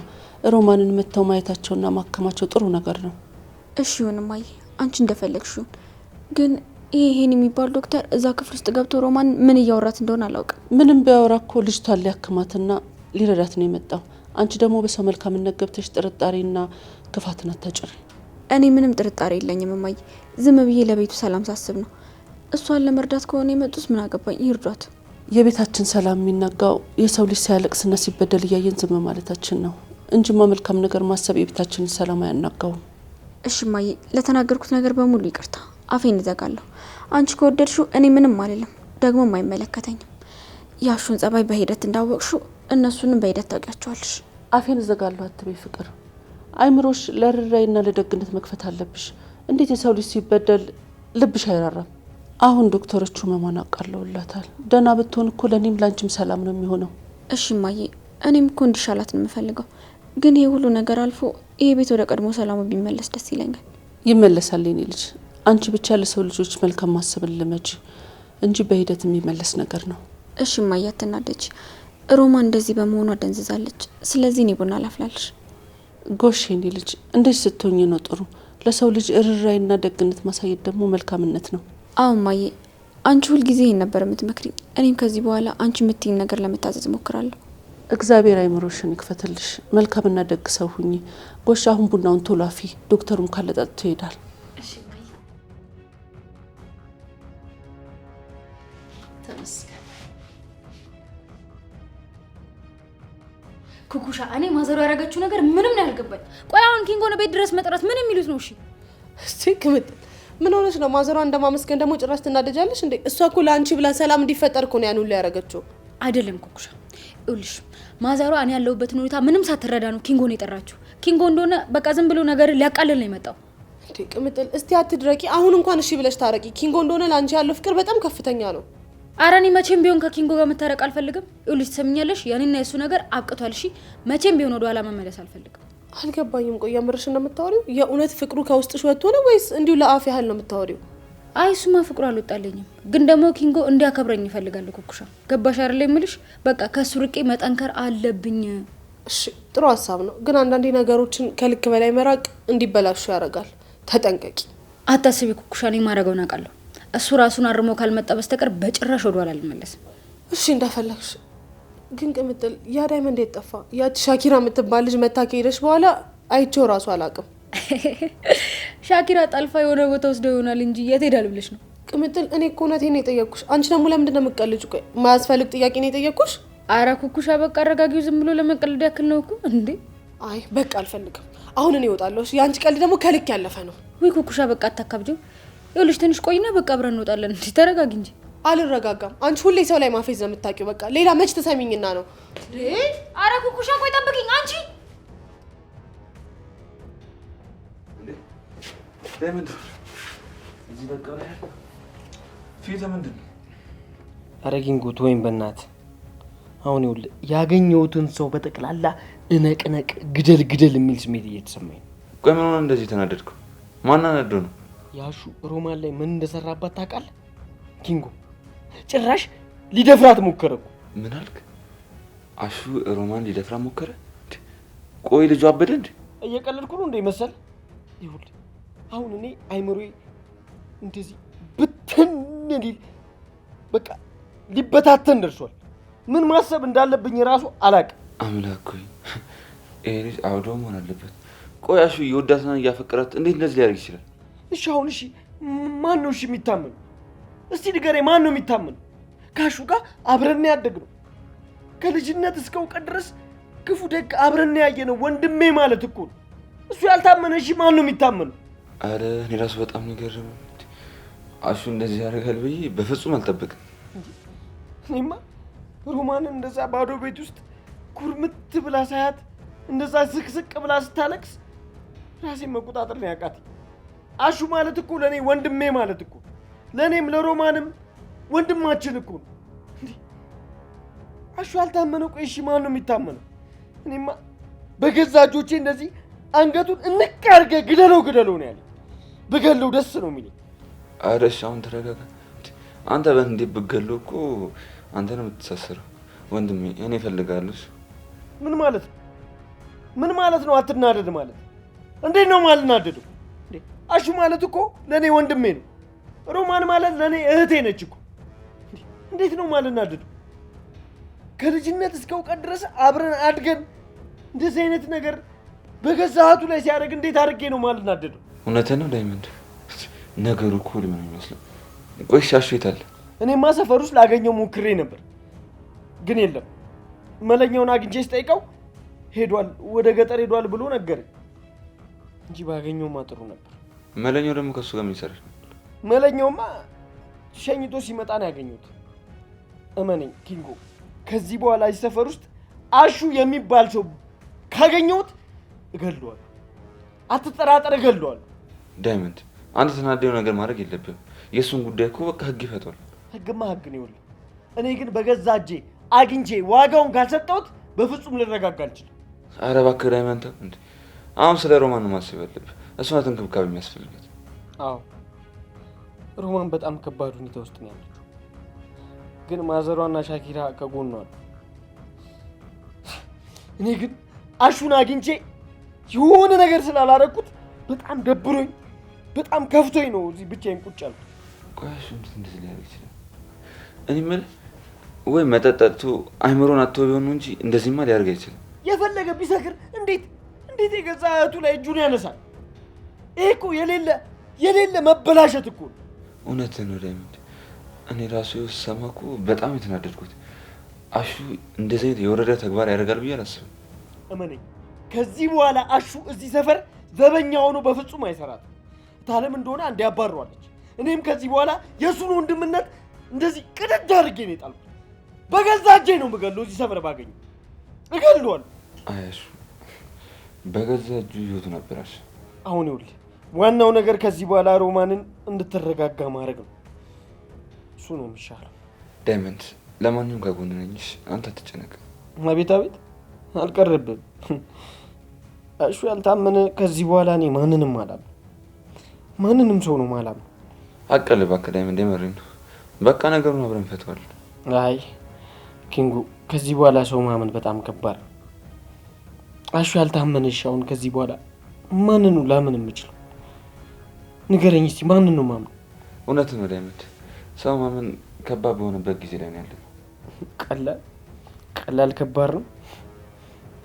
ሮማንን መጥተው ማየታቸውና ማከማቸው ጥሩ ነገር ነው።
እሺ ይሁን እማዬ፣ አንቺ እንደፈለግሽ ይሁን። ግን ይሄን የሚባል ዶክተር እዛ ክፍል ውስጥ ገብቶ ሮማን ምን እያወራት እንደሆነ አላውቅም።
ምንም ቢያወራ እኮ ልጅቷን ሊያክማትና ሊረዳት ነው የመጣው። አንቺ ደግሞ በሰው መልካምነት ገብተሽ ጥርጣሬና ክፋትን አታጭሪ።
እኔ ምንም ጥርጣሬ የለኝም እማዬ። ዝም ብዬ ለቤቱ ሰላም ሳስብ ነው። እሷን ለመርዳት ከሆነ የመጡት ምን አገባኝ፣ ይርዷት።
የቤታችን ሰላም የሚናጋው የሰው ልጅ ሲያለቅስና ሲበደል እያየን ዝም ማለታችን ነው እንጂማ መልካም ነገር ማሰብ የቤታችንን ሰላም አያናጋውም።
እሺ እማዬ፣ ለተናገርኩት ነገር በሙሉ ይቅርታ። አፌን እዘጋለሁ። አንቺ ከወደድሽው እኔ ምንም አልልም፣ ደግሞም አይመለከተኝም። ያሹን ጸባይ በሂደት እንዳወቅሽው እነሱንም በሂደት ታውቂያቸዋለሽ።
አፌን እዘጋለሁ አትበይ ፍቅር። አይምሮሽ ለርራይና ለደግነት መክፈት አለብሽ። እንዴት የሰው ልጅ ሲበደል ልብሽ አይራራም? አሁን ዶክተሮቹ መማን አቃለውላታል። ደህና ብትሆን እኮ ለኔም ላንቺም ሰላም ነው የሚሆነው።
እሺ እማዬ፣ እኔም እኮ እንዲሻላት ነው የምፈልገው። ግን ይሄ ሁሉ ነገር አልፎ ይሄ ቤት ወደ ቀድሞ ሰላሙ ቢመለስ ደስ ይለኛል።
ይመለሳል የኔ ልጅ። አንቺ ብቻ ለሰው ልጆች መልካም ማሰብን ልመጂ እንጂ በሂደት የሚመለስ ነገር ነው።
እሺ እማዬ፣ አትናደጂ። ሮማ እንደዚህ በመሆኗ ደንዝዛለች። ስለዚህ እኔ ቡና ላፍላልሽ።
ጎሽ የኔ ልጅ፣ እንደዚህ ስትሆኝ ነው ጥሩ። ለሰው ልጅ እርራይና ደግነት ማሳየት ደግሞ መልካምነት ነው።
አዎ እማዬ፣ አንቺ ሁልጊዜ ይሄን ነበር የምትመክሪኝ። እኔም ከዚህ በኋላ አንቺ የምትይኝ ነገር ለመታዘዝ እሞክራለሁ።
እግዚአብሔር አይምሮሽን ይክፈትልሽ። መልካምና ደግ ሰው ሁኚ። ጎሽ፣ አሁን ቡናውን ቶሎ አፊ። ዶክተሩም ካለ ጠጥቶ ይሄዳል።
ኩኩሻ፣ እኔ ማዘሩ ያደረገችው ነገር ምንም ነው ያልገባኝ። ቆይ አሁን ኪንጎን ቤት ድረስ መጥራት ምን የሚሉት ነው? እሺ
እስቲ ቅምጥል፣ ምን ሆነሽ ነው? ማዘሯ እንደማመስገን ደግሞ ጭራሽ ትናደጃለሽ እንዴ? እሷ እኮ ለአንቺ ብላ ሰላም እንዲፈጠር እኮ ነው ያን ሁሉ ያደረገችው።
አይደለም ኩኩሻ፣ ይኸውልሽ ማዘሯ እኔ ያለሁበትን ሁኔታ ምንም ሳትረዳ ነው ኪንጎን የጠራችው። ኪንጎ እንደሆነ በቃ ዝም ብሎ ነገር ሊያቃልል ነው የመጣው።
እንዴ ቅምጥል፣ እስቲ አትድረቂ። አሁን እንኳን እሺ ብለሽ ታረቂ። ኪንጎ እንደሆነ ለአንቺ ያለው ፍቅር በጣም ከፍተኛ ነው።
ኧረ እኔ መቼም ቢሆን ከኪንጎ ጋር መታረቅ አልፈልግም። ይኸውልሽ ትሰምኛለሽ፣ የኔና የሱ ነገር አብቅቷል። እሺ መቼም ቢሆን ወደ ኋላ መመለስ አልፈልግም።
አልገባኝም። ቆይ የምርሽ ነው የምታወሪው? የእውነት ፍቅሩ ከውስጥሽ ወጥቶ ነው ወይስ እንዲሁ ለአፍ ያህል ነው የምታወሪው?
አይ እሱማ ፍቅሩ አልወጣልኝም፣ ግን ደግሞ ኪንጎ እንዲያከብረኝ እፈልጋለሁ። ኩኩሻ ገባሽ አይደል የምልሽ? በቃ ከሱ ርቄ መጠንከር አለብኝ።
እሺ ጥሩ ሀሳብ ነው፣ ግን አንዳንዴ ነገሮችን ከልክ በላይ መራቅ እንዲበላሹ ያደርጋል። ተጠንቀቂ።
አታስቢ ኩኩሻ፣ እኔ ማድረገውን አውቃለሁ። እሱ ራሱን አርሞ ካልመጣ በስተቀር በጭራሽ ወደኋላ አልመለስም።
እሺ እንደፈለግሽ። ግን ቅምጥል ያ ዳይመንድ የት ጠፋ? ያቺ ሻኪራ የምትባል ልጅ መታ ከሄደች በኋላ አይቼው ራሱ አላውቅም።
ሻኪራ ጠልፋ የሆነ ቦታ ወስደው ይሆናል እንጂ የት ሄዳል ብለሽ ነው?
ቅምጥል እኔ እኮ እውነቴን ነው የጠየቅኩሽ። አንቺ ደግሞ ለምንድን ነው የምትቀልጂው? ቆይ ማያስፈልግ ጥያቄ ነው የጠየቅኩሽ።
አረ ኩኩሻ በቃ አረጋጊው፣ ዝም ብሎ ለመቀለድ ያክል ነው እኮ እንዴ።
አይ በቃ አልፈልግም። አሁን እኔ እወጣለሁ። የአንቺ ቀልድ ደግሞ ከልክ ያለፈ ነው።
ወይ ኩኩሻ በቃ አታካብጂው። ይኸውልሽ ትንሽ ቆይና በቃ አብረን እንወጣለን። እንዴ ተረጋጊ እንጂ።
አልረጋጋም። አንቺ ሁሌ ሰው ላይ ማፌዝ ነው የምታውቂው። በቃ ሌላ መች ተሰሚኝና ነው?
አረ ኩኩሻ ቆይ ጠብቂኝ አንቺ።
እዚህ በቃ ላይ ፊት ምንድን ነው?
ኧረ ኪንጎ ወይም በእናትህ አሁን ይኸውልህ ያገኘሁትን ሰው በጠቅላላ እነቅነቅ ግደል ግደል የሚል ስሜት እየተሰማኝ ነው።
ቆይ ምን ሆነ እንደዚህ ተናደድከው? ማን አነደው ነው?
ያሹ ሮማን ላይ ምን እንደሰራባት ታውቃለህ? ኪንጎ ጭራሽ ሊደፍራት ሞከረ እኮ።
ምን አልክ? አሹ ሮማን ሊደፍራት ሞከረ? ቆይ ልጁ አበደ እንዴ?
እየቀለድኩ ነው እንዴ መሰል? ይኸውልህ አሁን እኔ አይምሮዬ እንደዚህ ብትን ሊል በቃ ሊበታተን ደርሷል። ምን ማሰብ እንዳለብኝ ራሱ አላውቅም።
አምላክ ሆይ ይሄ ልጅ አውዶ መሆን አለበት። ቆይ አሹ እየወዳትና እያፈቀራት እንዴት እንደዚህ ሊያደርግ ይችላል?
እሺ አሁን እሺ ማን ነው እሺ የሚታመን? እስቲ ንገረኝ፣ ማን ነው የሚታመን? ካሹ ጋር አብረን ያደግነው ከልጅነት እስከ እውቀት ድረስ ክፉ ደግ አብረን ያየነው ወንድሜ ማለት እኮ ነው። እሱ ያልታመነ እሺ ማን ነው የሚታመነው?
አረ እኔ ራሱ በጣም ነገር አሹ እንደዚህ ያደርጋል ብዬ በፍጹም አልጠብቅም።
እኔማ ሮማንን እንደዛ ባዶ ቤት ውስጥ ኩርምት ብላ ሳያት እንደዛ ስቅስቅ ብላ ስታለቅስ ራሴን መቆጣጠር ነው ያቃተኝ። አሹ ማለት እኮ ለኔ ወንድሜ ማለት እኮ ለኔም ለሮማንም ወንድማችን እኮ ነው። አሹ ያልታመነው ቆይ እሺ ማን ነው የሚታመነው? እኔማ በገዛ እጆቼ እንደዚህ አንገቱን እንቅ አድርገህ ግደለው ነው ያለኝ። ብገለው ደስ ነው የሚለኝ።
አረ እሺ አሁን ተረጋጋ። አንተ በእንዴት ብገለው እኮ አንተ ነው የምትሳሰረው። ወንድሜ እኔ እፈልጋለሁ።
ምን ማለት ነው? ምን ማለት ነው? አትናደድ ማለት እንዴት ነው ማልናደደው? አሹ ማለት እኮ ለኔ ወንድሜ ነው። ሮማን ማለት ለኔ እህቴ ነች እኮ። እንዴት ነው ማልናደደው? ከልጅነት እስከ እውቀት ድረስ አብረን አድገን እንደዚህ አይነት ነገር በገዛ እህቱ ላይ ሲያደርግ እንዴት አድርጌ ነው ማልናደደው?
እውነትህን ነው ዳይመንድ፣ ነገሩ እኮ ምን ይመስላል? ቆይ አሹ የት አለ?
እኔማ ሰፈር ውስጥ ላገኘው ሞክሬ ነበር ግን የለም። መለኛውን አግኝቼ ስጠይቀው ሄዷል፣ ወደ ገጠር ሄዷል ብሎ ነገረኝ እንጂ ባገኘውማ ጥሩ ነበር።
መለኛው ደግሞ ከሱ ጋር ምን ይሰራል?
መለኛውማ ሸኝቶ ሲመጣ ነው ያገኘሁት። እመነኝ ኪንጎ፣ ከዚህ በኋላ እዚህ ሰፈር ውስጥ አሹ የሚባል ሰው ካገኘሁት እገለዋለሁ። አትጠራጠር፣ እገለዋለሁ።
ዳይመንድ፣ አንተ ተናደው ነገር ማድረግ የለብህም። የእሱን ጉዳይ እኮ በቃ ህግ ይፈቷል።
ህግማ ህግ ነው። ይኸውልህ እኔ ግን በገዛ እጄ አግኝቼ ዋጋውን ካልሰጠሁት በፍጹም ልረጋጋ አልችልም።
ኧረ እባክህ ዳይመንድ፣ እንዴ አሁን ስለ ሮማን ነው ማሰብ ያለብህ። እሷ ናት እንክብካቤ የሚያስፈልጋት።
አዎ ሮማን በጣም ከባድ ሁኔታ ውስጥ ነው ያለችው፣ ግን ማዘሯና ሻኪራ ከጎኗ አሉ። እኔ ግን አሹን አግኝቼ የሆነ ነገር ስላላረኩት በጣም ደብሮኝ በጣም ከፍቶኝ ነው እዚህ ብቻዬን ቁጭ ያልኩት።
ቆይ አሹ እንዴት እንደዚህ ሊያደርግ ይችላል? እኔ የምልህ ወይ መጠጥ ጠጥቶ አይምሮን አጥቶ ቢሆን ነው እንጂ እንደዚህማ ሊያደርግ አይችልም።
የፈለገ ቢሰክር እንዴት የገዛ እህቱ ላይ እጁን ያነሳል? ይሄ እኮ የሌለ መበላሸት እኮ ነው።
እውነትህን ነው ዳይመንድ። እኔ ራሱ ስሰማ እኮ በጣም የተናደድኩት። አሹ እንደዚህ አይነት የወረደ ተግባር ያደርጋል ብዬ አላስብም።
እመነኝ፣ ከዚህ በኋላ አሹ እዚህ ሰፈር ዘበኛ ሆኖ በፍጹም አይሰራትም። ታለም እንደሆነ አንዴ ያባረዋለች። እኔም ከዚህ በኋላ የእሱን ወንድምነት እንደዚህ ቅድድ አድርጌ ነው የጣልኩት። በገዛ እጄ ነው የምገለው። እዚህ ሰፈር ባገኘው እገለዋለሁ።
አይ አሹ በገዛ እጁ ይወቱ ነበራሽ።
አሁን ይኸውልህ ዋናው ነገር ከዚህ በኋላ ሮማንን እንድትረጋጋ ማድረግ ነው። እሱ ነው የሚሻለው።
ዳይመንድ፣ ለማንኛውም ከጎን ነኝ። አንተ አትጨነቅ።
አቤት አቤት፣ አልቀረብም። አሹ ያልታመነ ከዚህ በኋላ እኔ ማንንም አላምንም። ማንንም ሰው ነው ማላምነው።
አቀል ባከዳይም እንደመረኝ ነው። በቃ ነገሩን አብረን እንፈታዋለን።
አይ ኪንጉ፣ ከዚህ በኋላ ሰው ማመን በጣም ከባድ ነው። አሹ ያልታመነሽ አሁን ከዚህ በኋላ ማንን ነው ላምን የምችለው? ንገረኝ እስቲ ማንን ነው ማምን?
እውነትን ነው ዳይመንድ፣ ሰው ማመን ከባድ በሆነበት ጊዜ ላይ ነው ያለነው። ቀላል ከባድ ነው።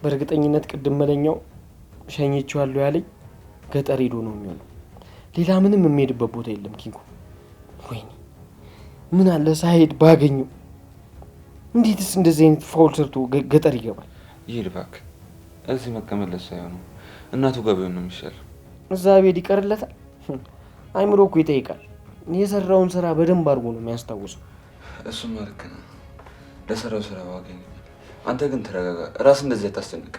በእርግጠኝነት ቅድም መለኛው ሸኝቼዋለሁ ያለኝ ገጠር ሄዶ ነው የሚሆነው። ሌላ ምንም የሚሄድበት ቦታ የለም ኪንጉ። ወይኔ ምን አለ ሳይሄድ ባገኘው። እንዴትስ እንደዚህ አይነት ፋውል ሰርቶ ገጠር ይገባል? ይሄድ እባክህ። እዚህ መቀመጥ ሳይሆን እናቱ ጋር ቢሆን ነው የሚሻለው።
እዛ ቤት ይቀርለታል። አይምሮ እኮ ይጠይቃል። የሰራውን ስራ በደንብ አድርጎ ነው የሚያስታውሰው።
እሱማ ልክ ነው። ለሰራው ስራ ዋጋ ይገኛል። አንተ ግን ተረጋጋ። ራስ እንደዚህ አታስጨንቅ።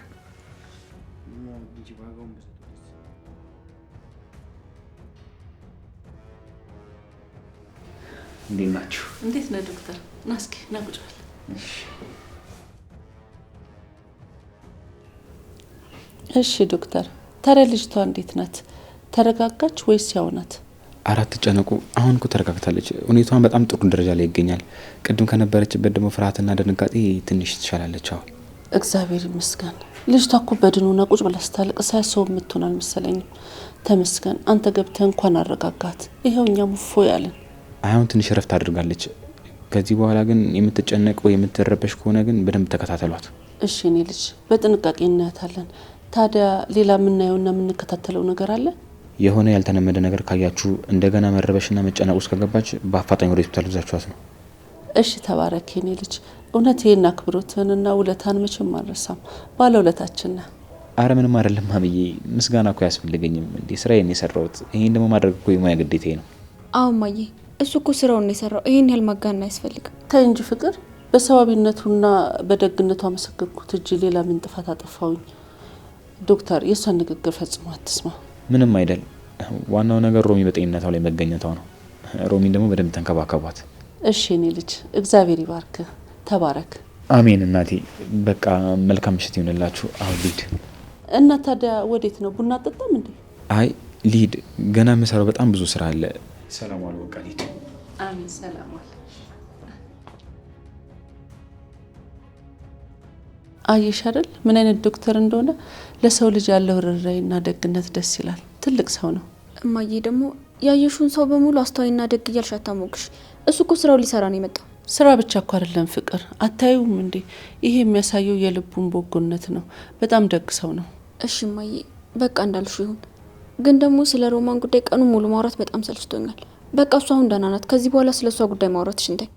እንዴት ናችሁ?
እንዴት ነህ ዶክተር? ና እስኪ ና ቁጭ በል። እሺ ዶክተር፣ ታዲያ ልጅቷ እንዴት ናት? ተረጋጋች ወይስ ያው ናት?
አራት ጨነቁ። አሁን እኮ ተረጋግታለች። ሁኔታዋን በጣም ጥሩ ደረጃ ላይ ይገኛል። ቅድም ከነበረችበት ደግሞ ፍርሃትና ድንጋጤ ትንሽ ትሻላለች አሁን።
እግዚአብሔር ይመስገን። ልጅቷ እኮ በድኑና ቁጭ ብላ ስታለቅስ ሳያሰው የምትሆን አልመሰለኝም። ተመስገን። አንተ ገብተህ እንኳን አረጋጋት። ይኸው እኛም እፎ ያለን።
አሁን ትንሽ ረፍት አድርጋለች። ከዚህ በኋላ ግን የምትጨነቅ ወይ የምትረበሽ ከሆነ ግን በደንብ ተከታተሏት።
እሺ እኔ ልጅ በጥንቃቄ እናያታለን። ታዲያ ሌላ የምናየውና የምንከታተለው ነገር አለ?
የሆነ ያልተለመደ ነገር ካያችሁ እንደገና መረበሽና መጨነቅ ውስጥ ከገባች በአፋጣኝ ወደ ሆስፒታል ይዛችኋት ነው።
እሺ ተባረክ የኔ ልጅ። እውነት ይሄን አክብሮትህንና ውለታን መቼም አልረሳም። ባለውለታችን ነህ።
አረ ምንም አይደለም ማብዬ፣ ምስጋና እኮ አያስፈልገኝም። እንዴ ስራዬን የሰራሁት፣ ይሄን ደግሞ ማድረግ እኮ የሙያ ግዴታዬ ነው።
አዎ ማዬ፣ እሱ እኮ ስራውን ነው የሰራው። ይሄን ያህል ማጋነን አያስፈልግም።
ተይ እንጂ ፍቅር፣ በሰዋቢነቱና በደግነቱ አመሰግንኩት እንጂ ሌላ ምን ጥፋት አጠፋውኝ? ዶክተር የእሷን ንግግር ፈጽሞ አትስማ።
ምንም አይደል። ዋናው ነገር ሮሚ በጤንነቷ ላይ መገኘቷ ነው። ሮሚን ደግሞ በደንብ ተንከባከቧት።
እሺ እኔ ልጅ፣ እግዚአብሔር ይባርክ። ተባረክ።
አሜን እናቴ። በቃ መልካም ምሽት ይሁንላችሁ። አሁን ሊድ
እና ታዲያ ወዴት ነው? ቡና አጠጣም እንዴ?
አይ ሊድ፣ ገና የምሰራው በጣም ብዙ ስራ አለ። ሰላም ዋሉ። በቃ ሊድ።
አሜን። ሰላም ዋል። አየሽ አይደል ምን አይነት ዶክተር እንደሆነ። ለሰው ልጅ ያለው ርህራሄና ደግነት ደስ ይላል። ትልቅ ሰው ነው።
እማዬ ደግሞ ያየሹን ሰው በሙሉ አስተዋይና ደግ እያልሽ አታሞግሽ። እሱ እኮ ስራው ሊሰራ ነው የመጣው።
ስራ ብቻ እኮ አይደለም ፍቅር፣ አታዩም እንዴ? ይሄ የሚያሳየው የልቡን በጎነት ነው። በጣም ደግ ሰው ነው።
እሺ እማዬ፣ በቃ እንዳልሹ ይሁን። ግን ደግሞ ስለ ሮማን ጉዳይ ቀኑ ሙሉ ማውራት በጣም ሰልችቶኛል። በቃ እሷ አሁን ደህና ናት። ከዚህ በኋላ ስለ እሷ ጉዳይ ማውራትሽ እንታይ።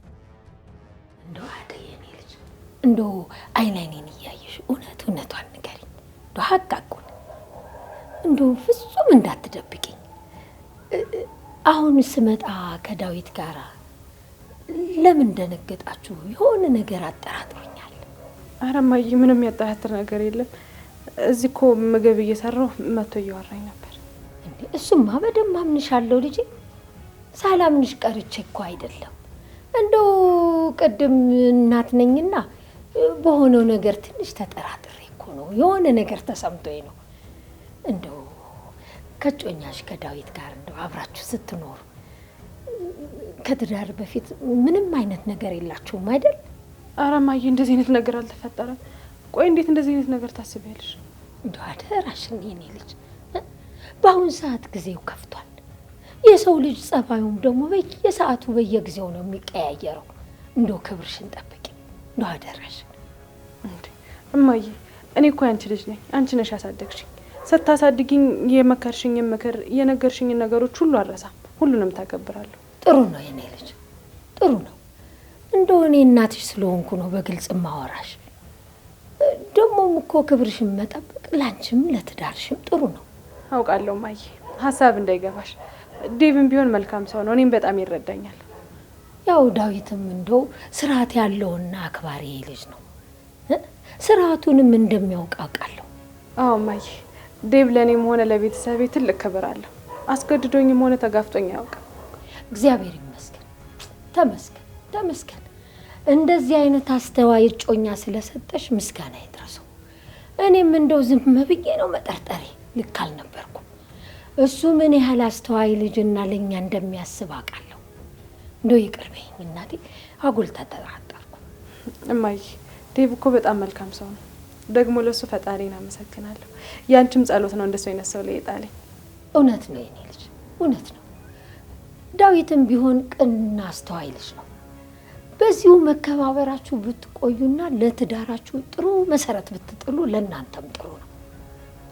እንደው አደይ የኔ ልጅ፣ እንደው አይኔን እያየሽ እውነቷን ንገሪኝ። እንደው ሀቃቁን እንደው ፍጹም እንዳትደብቂኝ። አሁን ስመጣ ከዳዊት ጋራ ለምን ደነገጣችሁ? የሆነ ነገር አጠራጥሮኛል።
ኧረ እማዬ ምንም ያጠራጥር ነገር የለም። እዚህ እኮ ምግብ እየሰራሁ መጥቶ እያወራኝ ነበር።
እንዴ እሱማ በደንብ አምንሻለሁ ልጄ። ሳላምንሽ ቀርቼ እኮ አይደለም። እንደው ቅድም እናት ነኝና በሆነው ነገር ትንሽ ተጠራጥሬ እኮ ነው። የሆነ ነገር ተሰምቶኝ ነው። እንደው ከጮኛሽ ከዳዊት ጋር እንደው አብራችሁ ስትኖሩ ከትዳር በፊት ምንም አይነት ነገር የላችሁም አይደል?
ኧረ እማዬ እንደዚህ አይነት ነገር አልተፈጠረም። ቆይ እንዴት እንደዚህ አይነት ነገር ታስቢያለሽ?
እንደው አደራሽን የኔ ልጅ፣ በአሁን ሰዓት ጊዜው ከፍቷል። የሰው ልጅ ጸባዩም ደግሞ በየሰዓቱ በየጊዜው ነው የሚቀያየረው። እንደው ክብርሽን ጠብቂ፣ እንደው አደራሽን።
እንዴ እማዬ፣ እኔ እኮ ያንቺ ልጅ ነኝ። አንቺ ነሽ ያሳደግሽኝ። ስታሳድጊኝ የመከርሽኝን ምክር የነገርሽኝን ነገሮች ሁሉ አልረሳም። ሁሉንም ታገብራለሁ።
ጥሩ ነው የኔ ልጅ፣ ጥሩ ነው። እንደው እኔ እናትሽ ስለሆንኩ ነው በግልጽ ማወራሽ። ደግሞም እኮ ክብርሽን መጠበቅ ላንቺም ለትዳርሽም ጥሩ ነው።
አውቃለሁ እማዬ፣ ሀሳብ እንዳይገባሽ። ዴቭም ቢሆን መልካም ሰው ነው። እኔም በጣም ይረዳኛል።
ያው ዳዊትም እንደው ስርዓት ያለውና አክባሪ ልጅ ነው። ስርዓቱንም እንደሚያውቅ አውቃለሁ።
አዎ እማዬ፣ ዴቭ ለእኔም ሆነ ለቤተሰቤ ትልቅ ክብር አለው። አስገድዶኝም ሆነ ተጋፍጦኝ አያውቅም።
እግዚአብሔር ይመስገን። ተመስገን ተመስገን። እንደዚህ አይነት አስተዋይ እጮኛ ስለሰጠሽ ምስጋና ይድረሰው። እኔም እንደው ዝም ብዬ ነው መጠርጠሬ። ልክ አልነበርኩም። እሱ ምን ያህል አስተዋይ ልጅና ለኛ እንደሚያስብ አውቃለሁ። እንደው ይቅር በይኝ እናቴ፣ አጉል ተጠራጠርኩ።
እማዬ ዴቭ እኮ በጣም መልካም ሰው ነው። ደግሞ ለሱ ፈጣሪን አመሰግናለሁ። ያንቺም ጸሎት ነው እንደሱ አይነት ሰው ላይ የጣለኝ።
እውነት ነው የኔ ልጅ፣ እውነት ነው። ዳዊትም ቢሆን ቅንና አስተዋይ ልጅ ነው። በዚሁ መከባበራችሁ ብትቆዩና ለትዳራችሁ ጥሩ መሰረት ብትጥሉ ለእናንተም ጥሩ ነው።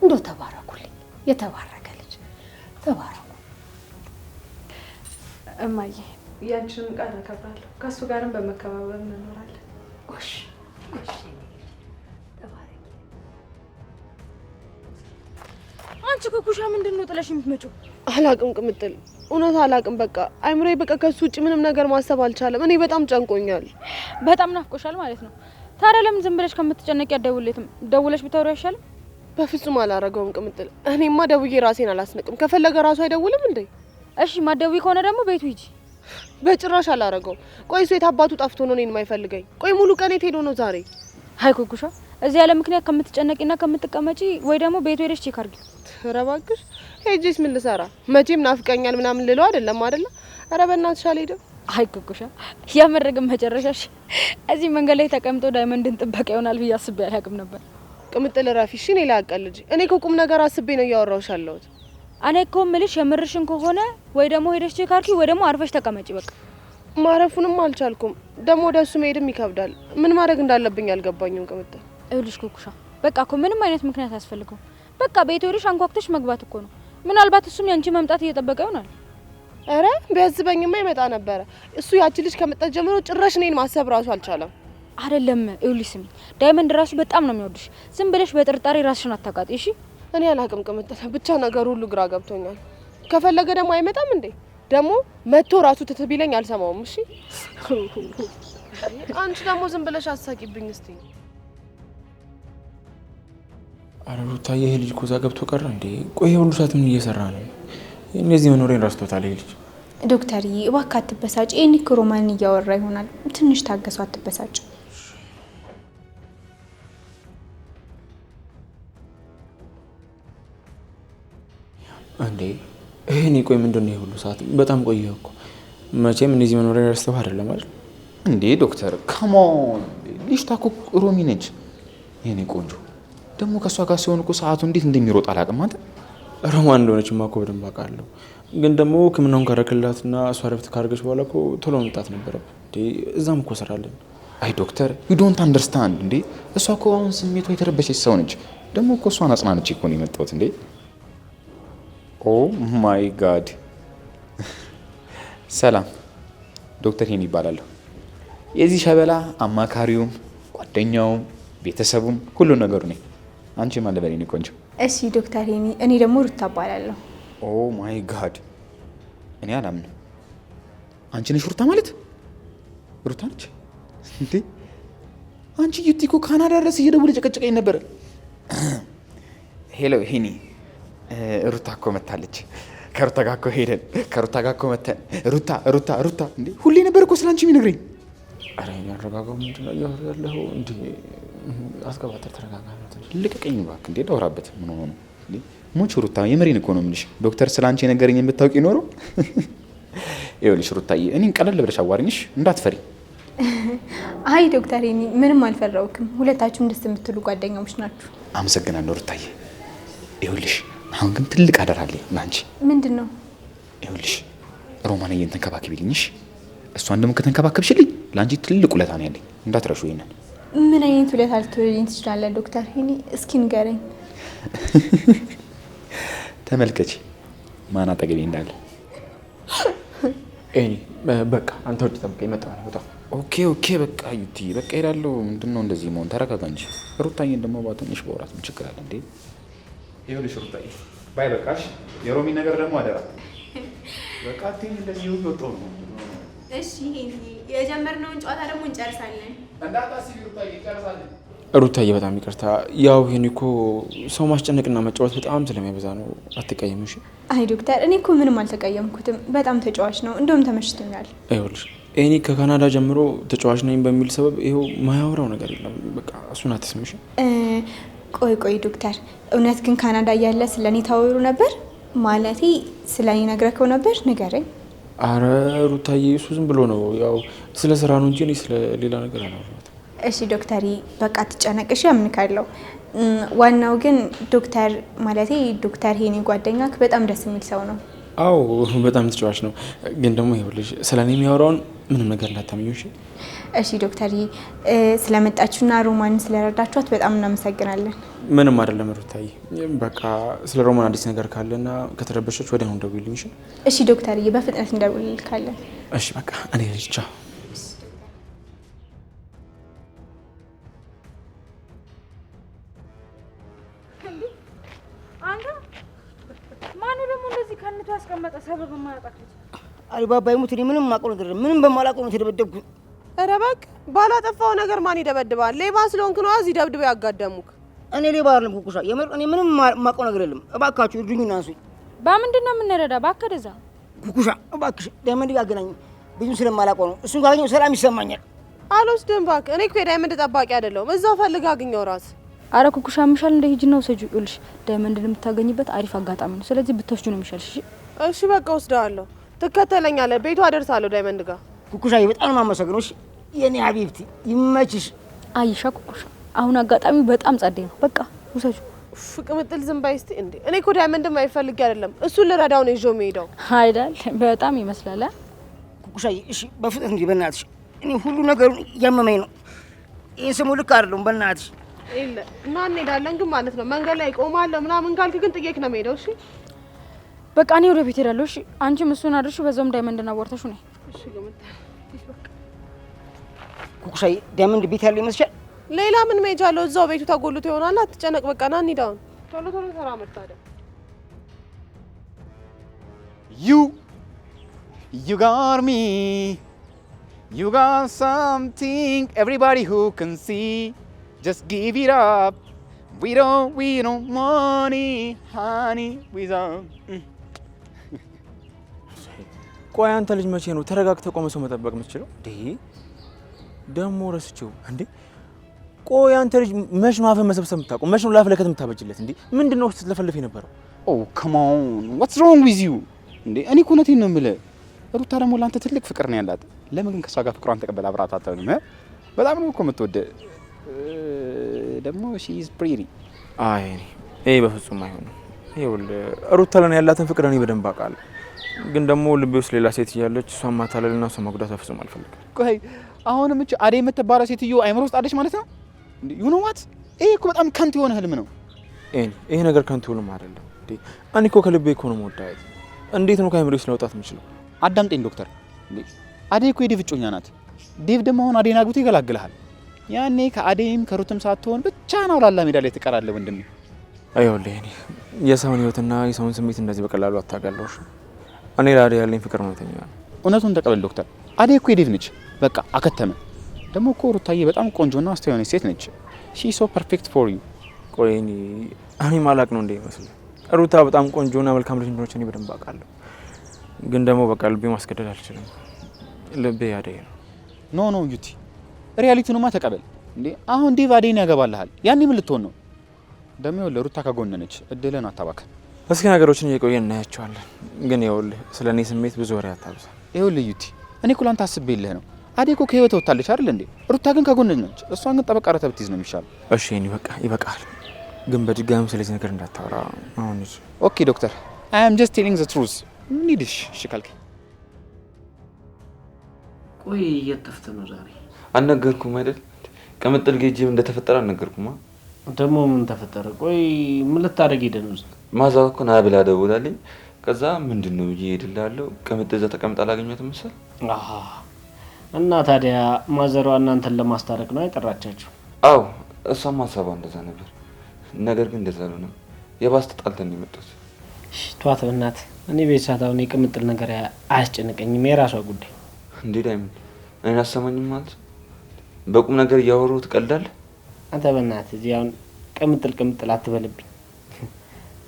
እንደው ተባረኩልኝ፣ የተባረከ ልጅ ተባረኩ።
እማዬ ያንቺንም ቃል አከብራለሁ። ከሱ ጋርም በመከባበር እንኖራለን።
ጎሽ ጎሽ።
አንቺ ኩኩሻ ምንድነው ጥለሽ የምትመጪው?
አላቅም ቅምጥል፣ እውነት አላቅም። በቃ አይምሮዬ በቃ ከሱ ውጭ ምንም ነገር ማሰብ አልቻለም። እኔ በጣም ጨንቆኛል።
በጣም ናፍቆሻል ማለት ነው። ታዲያ ለምን ዝም ብለሽ ከምትጨነቂ አትደውልለትም? ደውለሽ ብታወሪ አይሻልም?
በፍጹም አላረገውም ቅምጥል። እኔማ ደውዬ ራሴን አላስነቅም። ከፈለገ ራሱ አይደውልም እንዴ?
እሺ ማትደውይ ከሆነ ደግሞ ቤቱ ሂጂ።
በጭራሽ አላረገውም። ቆይ እሱ የት አባቱ ጠፍቶ ነው እኔን የማይፈልገኝ? ቆይ ሙሉ ቀን የት ሄዶ ነው ዛሬ?
አይ ኩኩሻ፣ እዚህ ያለ ምክንያት ከምትጨነቂና ከምትቀመጪ ወይ ደግሞ ቤቱ ሄደሽ ቼክ አድርጊ።
ኧረ እባክሽ ሄጄስ ምን ልሰራ? መቼም ናፍቀኛል ምናምን ልለው አይደለም አይደለ? ኧረ በእናትሽ አልሄድም።
አይ ኩኩሻ፣ ያመረግም መጨረሻሽ እዚህ መንገድ ላይ ተቀምጦ ዳይመንድን ጥበቃ ይሆናል ብዬ አስቤ አላውቅም ነበር።
ቅምጥል ረፊ፣ እሺ እኔ ላቀልጅ። እኔ ከቁም ነገር አስቤ ነው እያወራሁሽ ያለሁት።
እኔ እኮ የምልሽ የምርሽን ከሆነ ወይ ደግሞ ሄደሽ ቼክ አድርጊ ወይ ደግሞ አርፈሽ ተቀመጪ በቃ።
ማረፉንም አልቻልኩም። ደግሞ ወደ እሱ መሄድም ይከብዳል። ምን ማድረግ እንዳለብኝ አልገባኝም ቅምጥል።
ይኸውልሽ ኩኩሻ፣ በቃ እኮ ምንም አይነት ምክንያት አያስፈልገውም። በቃ ቤት ሄደሽ አንኳኩተሽ መግባት እኮ ነው። ምናልባት እሱም ያንቺ መምጣት እየጠበቀ ይሆናል።
አረ ቢያዝበኝማ ይመጣ ነበረ። እሱ ያቺ ልጅ ከመጣች ጀምሮ ጭራሽ እኔን ማሰብ ራሱ አልቻለም።
አይደለም ይኸውልሽ፣ ስሚ ዳይመንድ ራሱ በጣም ነው የሚወድሽ። ዝም ብለሽ በጥርጣሬ ራስሽን አታቃጢ እሺ።
እኔ አላቅም ቅምጥል፣ ብቻ ነገር ሁሉ ግራ ገብቶኛል። ከፈለገ ደግሞ አይመጣም እንዴ? ደግሞ መጥቶ ራሱ ትትቢለኝ አልሰማውም። እሺ አንቺ ደግሞ ዝም ብለሽ አሳቂብኝ እስቲ።
አረ ሩታዬ፣ ይሄ ልጅ ኮዛ ገብቶ ቀረ እንዴ? ቆይ ሁሉ ሰዓት ምን እየሰራ ነው? እነዚህ መኖሬን ረስቶታል ይሄ ልጅ።
ዶክተርዬ እባክህ አትበሳጭ። ይሄን እኮ ሮማንን እያወራ ይሆናል። ትንሽ ታገሱ፣ አትበሳጭ።
እንዴ ይሄኔ ቆይ ምንድነው ይሄ ሁሉ ሰዓት? በጣም ቆየሁ እኮ። መቼም እነዚህ መኖሬን ረስተው አይደለም አይደል
እንዴ? ዶክተር ካሞን፣ ልጅቷ እኮ ሮሚ ነች የኔ ቆንጆ። ደግሞ ከእሷ ጋር ሲሆን እኮ ሰዓቱ እንዴት እንደሚሮጥ አላውቅም። አንተ
ሮማን እንደሆነችማ እኮ በደንብ አውቃለሁ። ግን ደግሞ ሕክምናውን ካረክላትና እሷ ረፍት ካደረገች በኋላ እኮ ቶሎ መምጣት ነበረብን እንዴ። እዛም እኮ ስራ አለን።
አይ ዶክተር ዩ ዶንት አንደርስታንድ እንዴ። እሷ እኮ አሁን ስሜቷ የተረበሸች ሰው ነች። ደግሞ እኮ እሷን አጽናንቼ እኮ ነው የመጣሁት እንዴ። ኦ ማይ ጋድ። ሰላም ዶክተር ሄኒ ይባላለሁ። የዚህ ሸበላ አማካሪውም ጓደኛውም ቤተሰቡም ሁሉ ነገሩ ነኝ። አንቺ ማን ልበል የኔ ቆንጆ?
እሺ ዶክተር ሄኒ፣ እኔ ደግሞ ሩታ እባላለሁ።
ኦ ማይ ጋድ፣ እኔ አላምንም። አንቺ ነሽ ሩታ ማለት? ሩታ ነች እንዴ? አንቺ ዩቲ እኮ ካናዳ ድረስ እየደወለ ጨቀጨቀኝ ነበር። ሄሎ ሄኒ፣ ሩታ እኮ መታለች። ከሩታ ጋር እኮ ሄደን ከሩታ ጋር እኮ መተን ሩታ ሩታ ሩታ። እንዴ ሁሌ ነበር እኮ ስላንቺ የሚነግረኝ።
አረ ያረጋጋው ምንድነው ያለው እንዴ? አስገባተር ተረጋጋ።
ልቀቀኝ እባክህ። እንዴ ላውራበት ምን ሆኖ ነው እንዴ? ሞች ሩታ፣ የመሬን እኮ ነው የምልሽ። ዶክተር ስላንቺ የነገረኝ የምታውቂ ኖሮ። ይኸውልሽ ሩታዬ፣ እኔን ቀለል ብለሽ አዋሪኝሽ፣ እንዳትፈሪ።
አይ ዶክተር ሄኒ፣ ምንም አልፈራውክም። ሁለታችሁም ደስ የምትሉ ጓደኛሞች ናችሁ።
አመሰግናለሁ ሩታዬ። ይኸውልሽ አሁን ግን ትልቅ አደራ አለኝ ላንቺ።
ምንድን ነው?
ይኸውልሽ ሮማንዬን ተንከባከቢልኝሽ። እሷን ደግሞ ከተንከባከብሽልኝ ለአንቺ ትልቅ ውለታ ነው ያለኝ፣ እንዳትረሹ ይሄንን።
ምን አይነት ውለታ ልትውልኝ ትችላለህ ዶክተር ሄኒ? እስኪ ንገረኝ።
ተመልከች ማን አጠገቤ እንዳለ።
ኤኒ በቃ አንተ ወጪ ጠብቀኝ፣ መጣሁ ነው። በጣም
ኦኬ ኦኬ፣ በቃ ዩቲ፣ በቃ ሄዳለሁ። ምንድነው እንደዚህ መሆን? ተረጋጋ እንጂ። ሩታዬን ደግሞ ባትንሽ በወራት ምን ችግር አለ እንዴ? ይኸውልሽ ሩታዬ፣ ባይ በቃሽ። የሮሚ ነገር ደግሞ አደራ በቃ አትይኝ እንደዚህ ወጥቶ ነው።
እሺ ሄኒ፣ የጀመርነውን ጨዋታ ደግሞ እንጨርሳለን።
እንዳታስቢ ሩታዬ፣ እንጨርሳለን።
ሩታዬ በጣም ይቅርታ። ያው ይሄን እኮ ሰው ማስጨነቅና መጫወት በጣም ስለሚያበዛ ነው። አትቀየም እሺ?
አይ ዶክተር፣ እኔ እኮ ምንም አልተቀየምኩትም። በጣም ተጫዋች ነው፣ እንደውም ተመችቶኛል።
ይኸውልሽ እኔ ከካናዳ ጀምሮ ተጫዋች ነኝ በሚል ሰበብ ይኸው ማያወራው ነገር የለም። በቃ እሱን አትስምሽ።
ቆይ ዶክተር፣ እውነት ግን ካናዳ እያለ ስለኔ ታወሩ ነበር? ማለቴ ስለኔ ነግረከው ነበር? ንገረኝ።
አረ ሩታዬ እሱ ዝም ብሎ ነው ያው ስለ ስራ ነው እንጂ እኔ ስለ ሌላ ነገር አላወራሁትም።
እሺ ዶክተሪ በቃ ትጨነቅሽ፣ ያምንካለሁ። ዋናው ግን ዶክተር ማለቴ ዶክተር ሄኔ ጓደኛክ በጣም ደስ የሚል ሰው ነው።
አዎ በጣም ተጫዋች ነው። ግን ደግሞ ይኸውልሽ ስለኔ የሚያወራውን ምንም ነገር እንዳታምኚው እሺ?
እሺ ዶክተሪ ስለመጣችሁና ሮማንን ስለረዳችኋት በጣም እናመሰግናለን።
ምንም አይደለም ሩታዬ። በቃ ስለ ሮማን አዲስ ነገር ካለና ከተረበሸች ወዲያውኑ ደውይልኝ እሺ?
እሺ ዶክተሪ በፍጥነት እንደውልልካለን።
እሺ በቃ እኔ ልጅ ቻው።
ያስቀመጠ ሰበብ ማያጣክ
አልባባ ይሙት እኔ ምንም ማቆም ነገር ምንም በማላቆም ነው የተደበደብኩት።
ኧረ እባክህ ባላጠፋው ነገር ማን ይደበድባል? ሌባ ስለሆንክ ነው እዚህ ደብድበው ያጋደሙክ።
እኔ ሌባ አይደለም ኩኩሻ፣ የምር እኔ ምንም ማቆም ነገር የለም። እባካችሁ እርዱኝና አንሱኝ።
በምንድን ነው የምንረዳ? እባክህ ደዛ
ኩኩሻ እባክሽ ዳይመንድ ጋር አገናኝ። ብዙ ስለማላቆም ነው እሱን ካገኘው ሰላም ይሰማኛል።
አልወስድም እባክህ። እኔ እኮ የዳይመንድ ጠባቂ አይደለሁም። እዛው ፈልጋ አግኘው ራስ።
አረ ኩኩሻ ምሻል እንደ ሂጅ ነው ሰጁ ይልሽ ዳይመንድን የምታገኝበት አሪፍ አጋጣሚ ነው። ስለዚህ ብትወስጁ ነው የሚሻልሽ።
እሺ በቃ ወስደዋለሁ። ትከተለኛለህ፣ ቤቱ አደርሳለሁ ዳይመንድ ጋር።
ኩኩሻዬ በጣም ነው የማመሰግነው። እሺ የኔ ሀቢብቲ ይመችሽ።
አይሻ ኩኩሻ አሁን አጋጣሚው በጣም ጸዴ ነው። በቃ ውሰጁ።
ቅምጥል ዝም በይ እስቲ። እንዴ እኔ እኮ ዳይመንድም አይፈልግ አይደለም እሱን ልረዳው ነው ይዤው የምሄደው
አይደል? በጣም ይመስላል።
ኩኩሻዬ እሺ በፍጥነት እንጂ በእናትሽ እኔ ሁሉ ነገሩን እያመመኝ ነው። ይሄን ስሙ ልክ አይደለም በእናትሽ።
ይለ እና እንሄዳለን ግን ማለት ነው መንገድ ላይ ቆማለሁ ምናምን ካልክ ግን ጥዬክ ነው የምሄደው። እሺ
በቃ እኔ ወደ ቤት ሄዳለሁ። እሺ አንቺም እሱን አድርሹ፣ በዛውም ዳይመንድና ወርተሹ ነይ።
እሺ ገመታ
ኩኩሻዬ ዳይመንድ ቤት ያለው ይመስልሻል?
ሌላ ምን መሄጃ አለው? እዛው ቤቱ ተጎልቶ ይሆናል። አትጨነቅ። በቃ ና እንሂድ አሁን። ቶሎ ቶሎ ተራመድ ታዲያ።
You got me. You got something everybody who can see. Just give it up. We don't money, honey, we don't.
ቆይ አንተ ልጅ መቼ ነው ተረጋግተህ ቆመ ሰው መጠበቅ የምትችለው? ደግሞ ረስቼው እንዴ። ቆይ አንተ ልጅ መች ነው አፍህን መሰብሰብ የምታውቀው? መች ነው ላፍ ለከት የምታበጅለት? እንዴ ምንድነው ስትለፈልፍ የነበረው?
Oh come on, what's wrong with you? እንዴ እኔ እኮ እውነቴን ነው የምልህ። ሩታ ደግሞ ለአንተ ትልቅ ፍቅር ነው ያላት። ለምን ግን ከሷ ጋር ፍቅሯን ተቀበል አብራት አታውንም? በጣም ነው እኮ የምትወደው። ደግሞ she is pretty።
አይ ይሄ በፍጹም አይሆንም። ይኸውልህ ሩታ ለኔ ያላትን ፍቅር እኔ በደንብ አውቃለሁ። ግን ደግሞ ልቤ ውስጥ ሌላ ሴት እያለች እሷን ማታለልና እሷን መጉዳት በፍጹም አልፈልግም።
ቆይ አሁንም እቺ አዴ የምትባለው ሴትዮ አይምሮ ውስጥ አለች ማለት ነው? you know what? ይሄ እኮ በጣም ከንቱ የሆነ ህልም ነው።
ይሄ ነገር ከንቱ ህልም አይደለም። እኔ እኮ ከልቤ እኮ ነው የምወዳት። እንዴት ነው ከአይምሮ ውስጥ ለውጣት የምችለው?
አዳምጠኝ ዶክተር። አዴ እኮ የዴቭ እጮኛ ናት። ዴቭ ደግሞ አሁን አዴን አግብቶ ይገላግልሃል። ያኔ ከአዴም ከሩትም ሳትሆን ብቻ ነው ላላ ሜዳ ላይ ትቀራለህ ወንድሜ።
አይወልህ እኔ የሰውን ህይወትና የሰውን ስሜት እንደዚህ በቀላሉ አታጋለውሽ። እኔ ለአዴ ያለኝ ፍቅር ነው ተኛ።
እውነቱን ተቀበል ዶክተር። አዴ እኮ የዴቭ ነች። በቃ አከተመ። ደግሞ እኮ ሩታዬ በጣም ቆንጆና አስተዋይ የሆነች ሴት ነች። ሺ ሶ ፐርፌክት ፎር ዩ።
ቆይ እኔ ማላቅ ነው እንደ ይመስል ሩታ በጣም ቆንጆና መልካም ልጅ እንደሆነች እኔ በደንብ አውቃለሁ። ግን ደግሞ በቃ ልቤ ማስገደድ አልችልም። ልቤ አዴ ነው።
ኖ ዩቲ ሪያሊቲውንማ ተቀበል እንዴ። አሁን ዴቭ አዴን ያገባልሃል። ያኔ ምን ልትሆን ነው? ደግሞ ይኸውልህ ሩታ ከጎን ነች። እድልን አታባክን።
እስኪ ነገሮችን እየቆየን እናያቸዋለን። ግን ይኸውልህ ስለ እኔ ስሜት ብዙ ወሬ አታብዛ።
ይኸውልህ ዩቲ እኔ እኮ ላንተ አስቤልህ ነው። አዴ እኮ ከህይወት ወጣለች አይደል እንዴ? ሩታ ግን ከጎን ነች። እሷን ግን ጠበቃ ረተህ ብትይዝ ነው የሚሻለው።
እሺ እኔ በቃ ይበቃል። ግን በድጋሚ ስለዚህ ነገር እንዳታወራ አሁን።
ኦኬ ዶክተር አይ አም ጀስት ቴሊንግ ዘ ትሩዝ። ኒድሽ እሺ ካልከኝ።
ቆይ የት ጠፍተህ ነው ዛሬ?
አልነገርኩም አይደል? ቅምጥል ጌጄም እንደተፈጠረ አልነገርኩማ።
ደግሞ ምን ተፈጠረ? ቆይ ምን ልታደርግ ሄደህ ነው?
ማዛው እኮ ና ብላ ደውላልኝ። ከዛ ምንድነው ብዬ ሄድልሃለሁ። ቅምጥል እዛ ተቀምጣ አላገኘኋትም መሰል።
እና ታዲያ ማዘሯ እናንተን ለማስታረቅ ነው አይጠራቻችሁ?
አዎ እሷም ሀሳቧ እንደዛ ነበር። ነገር ግን እንደዛ አልሆነም። የባስ ተጣልተን የመጡት።
ተዋት በእናትህ። እኔ ቤት ሳታውን የቅምጥል ነገር አያስጨንቀኝም። የራሷ ጉዳይ።
እንዴ ዳይመንድ እኔን አሰማኝም ማለት በቁም ነገር እያወሩ ትቀልዳለህ?
አንተ በእናትህ እዚህ አሁን ቅምጥል አትበልብኝ።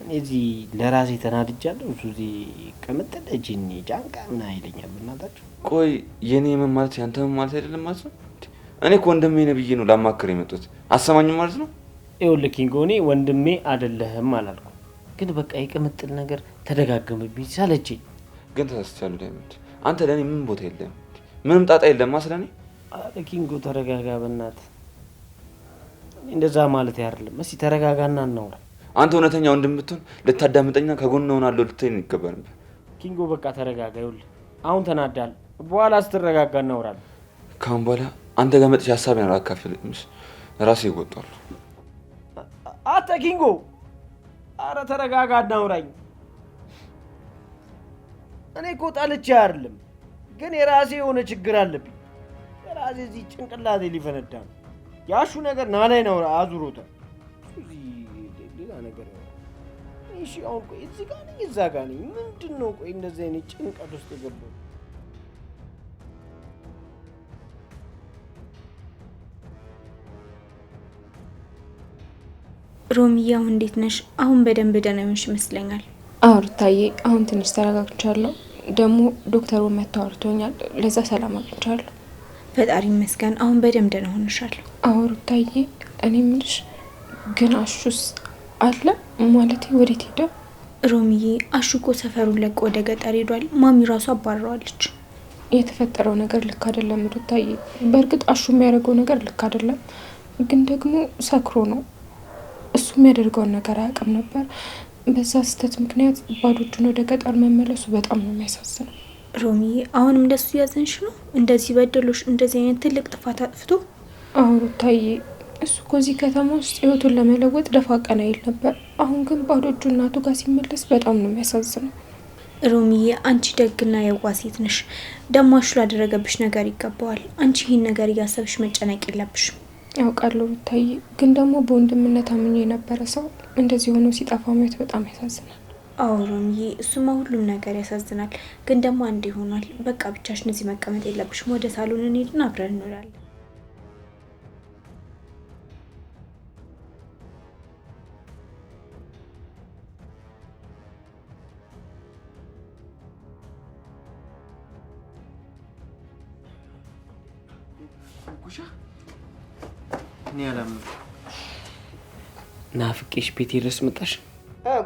እኔ እዚህ ለራሴ ተናድጃለሁ። እሱ እዚህ ቅምጥል እጅኒ ጫንቃ ምን አይለኛል በእናታችሁ።
ቆይ የኔ ምን ማለት ያንተ ምን ማለት አይደለም ማለት ነው? እኔ እኮ ወንድሜ ነህ ብዬ ነው ላማክር የመጡት። አሰማኝም ማለት ነው?
ይኸውልህ ኪንጎ፣ እኔ ወንድሜ አይደለህም አላልኩም፣ ግን በቃ የቅምጥል ነገር ተደጋገመብኝ፣ ሳለችኝ።
ግን ተሳስቻለሁ ዳይመንድ፣ አንተ ለእኔ ምን ቦታ የለም፣ ምንም ጣጣ የለም ስለኔ።
አረ ኪንጎ ተረጋጋ በእናትህ። እንደዛ ማለት አይደለም። እስኪ ተረጋጋና እናውራ።
አንተ እውነተኛ ወንድም ብትሆን ልታዳምጠኝና ከጎን እሆናለሁ ልትለኝ ይገባ ነበር።
ኪንጎ በቃ ተረጋጋ። ይኸውልህ አሁን ተናዳል፣ በኋላ ስትረጋጋ እናውራለን።
ካሁን በኋላ አንተ ጋር መጥቼ ሀሳቤን አላካፍልም፣ ራሴ ይወጣሉ።
አተ ኪንጎ፣ አረ ተረጋጋ እናውራኝ። እኔ እኮ ጣልቼ አይደለም፣ ግን የራሴ የሆነ ችግር አለብኝ። የራሴ እዚህ ጭንቅላቴ ሊፈነዳ ነው። ያሹ ነገር ናላይ ነው አዙሮታል። ሌላ ነገር እሺ። አሁን ቆይ እዚህ ጋር ነኝ እዛ ጋር ነኝ፣ ምንድን ነው ቆይ እንደዚህ አይነት ጭንቀት ውስጥ የገባው?
ሮሚዬ አሁን እንዴት ነሽ? አሁን በደንብ ደህና ነሽ ይመስለኛል።
አዎ ሩታዬ፣ አሁን ትንሽ ተረጋግቻለሁ። ደግሞ ዶክተሩ መጥቶ አውርቶኛል፣ ለዛ ሰላም አግኝቻለሁ።
ፈጣሪ ይመስገን፣ አሁን በደንብ ደህና ሆነሻለሁ።
አዎ ሩታዬ፣ እኔ የምልሽ ግን አሹስ አለ ማለቴ ወዴት ሄደ?
ሮሚዬ አሹ እኮ ሰፈሩን ለቆ ወደ ገጠር ሄዷል። ማሚ ራሱ አባረዋለች።
የተፈጠረው ነገር ልክ አይደለም ሩታዬ። በእርግጥ አሹ የሚያደርገው ነገር ልክ አይደለም፣ ግን ደግሞ ሰክሮ ነው። እሱ የሚያደርገውን ነገር አያውቅም ነበር። በዛ ስህተት ምክንያት ባዶ እጁን ወደ ገጠር መመለሱ በጣም ነው የሚያሳዝነው።
ሮሚዬ አሁንም እንደሱ ያዘንሽ ነው? እንደዚህ በደሎሽ እንደዚህ አይነት ትልቅ ጥፋት አጥፍቶ?
አዎ ሩታዬ፣ እሱ እኮ እዚህ ከተማ ውስጥ ህይወቱን ለመለወጥ ደፋ ቀና ይል ነበር። አሁን ግን ባዶ እጁ እናቱ ጋር ሲመለስ በጣም ነው የሚያሳዝነው።
ሮሚዬ አንቺ ደግና የዋህ ሴት ነሽ። ደግሞ አሹ ላደረገብሽ ነገር ይገባዋል። አንቺ ይህን ነገር እያሰብሽ መጨነቅ የለብሽም።
ያውቃለሁ ሩታዬ፣ ግን ደግሞ በወንድምነት አምኜ የነበረ ሰው እንደዚህ ሆኖ ሲጠፋ ማየት በጣም ያሳዝናል።
አዎ ሮሚዬ፣ እሱማ ሁሉም ነገር ያሳዝናል። ግን ደግሞ አንድ ይሆናል። በቃ ብቻሽን እዚህ መቀመጥ የለብሽም። ወደ ሳሎን እንሄድና አብረን እንውላለን።
እኔ አላምንም። ናፍቄሽ ቤቴ ድረስ መጣሽ?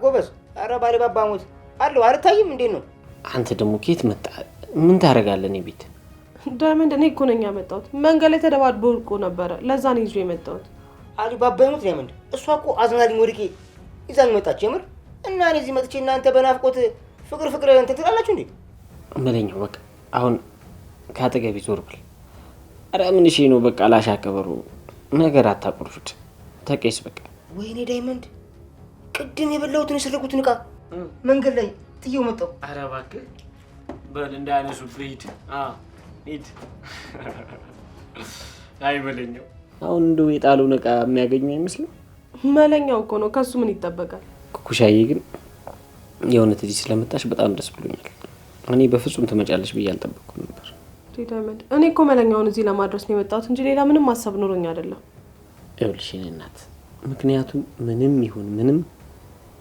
ጎበዝ። ኧረ ባለባባ ሞት አለው አልታይም። እንዴት ነው?
አንተ ደግሞ ከየት መጣ? ምን ታደርጋለህ እኔ ቤት?
ዳይመንድ፣ እኔ እኮ ነኝ ያመጣሁት። መንገድ ላይ ተደባድቦ ወድቆ ነበረ፣ ለዛ ነው ይዤ የመጣሁት።
አሊባባ ሞት ዳይመንድ፣ እሷ እኮ አዝናልኝ ወድቄ ይዛኝ መጣች። የምር እና እኔ እዚህ መጥቼ እናንተ በናፍቆት ፍቅር እንትን ትላላችሁ እንዴ?
መለኛው በቃ አሁን ከአጠገቤ ዞር በል። ኧረ ምን እሺ ነው በቃ ላሻከበሩ ነገር አታቆርፉት። ተቀይስ በቃ።
ወይኔ ዳይመንድ፣ ቅድም የበላሁትን የሰረቁትን ዕቃ መንገድ ላይ ጥዬው መጣሁ።
ኧረ እባክህ በል እንዳያነሱ ሂድ። ሂድ። አይ መለኛው፣ አሁን እንደው የጣሉን ዕቃ የሚያገኙ አይመስልም።
መለኛው እኮ ነው፣ ከሱ ምን ይጠበቃል?
ኩኩሻዬ ግን የእውነት እዚህ ስለመጣሽ በጣም ደስ ብሎኛል። እኔ በፍጹም ትመጫለሽ ብዬ አልጠበቅኩም ነበር።
ዳይመንድ፣ እኔ እኮ መለኛውን እዚህ ለማድረስ ነው የመጣሁት እንጂ ሌላ ምንም ሀሳብ ኖሮኝ አይደለም።
ይኸውልሽ የእኔ እናት፣ ምክንያቱም ምንም ይሁን ምንም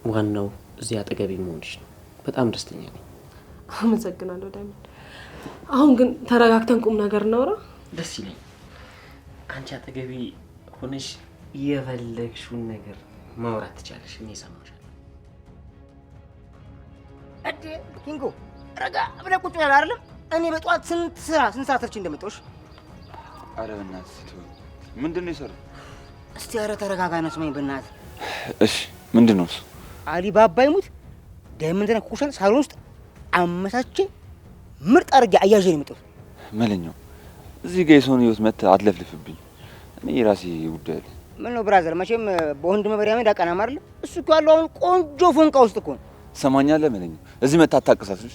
ዋናው እዚህ አጠገቤ መሆንሽ ነው። በጣም ደስተኛ ነኝ።
አመሰግናለሁ ዳይመንድ። አሁን ግን ተረጋግተን ቁም ነገር እናውራ።
ደስ ይለኝ። አንቺ አጠገቤ ሆነሽ የፈለግሽውን ነገር ማውራት ትቻለሽ። እኔ እሰማሻለሁ።
እዴ ኪንጎ፣ ረጋ ብለህ ቁጭ ብለህ አይደለም? እኔ በጠዋት ስንት ሰዓት ሰርቼ እንደመጣሁሽ።
ኧረ በእናትህ ምንድን ነው የሰራው?
እስቲ ኧረ ተረጋጋና ስማኝ በእናትህ።
እሺ ምንድን ነው እሱ?
አሊባባ ይሙት ዳይመንድና ኩኩሻን ሳሎን ውስጥ አመቻቼ ምርጥ አድርጌ አያዤ ነው የመጣሁት።
መለኛው፣ እዚህ ጋር የሰውን ህይወት መተህ አትለፍልፍብኝ። እኔ የራሴ ጉዳይ አለ።
ምን ነው ብራዘር፣ መቼም በወንድ መበሪያ ሜዳ ቀናም አይደል? እሱ እኮ ያለው አሁን ቆንጆ ፎንቃ ውስጥ እኮ ነው።
ትሰማኛለህ መለኛው? እዚህ መተህ አታቀሳስሽ።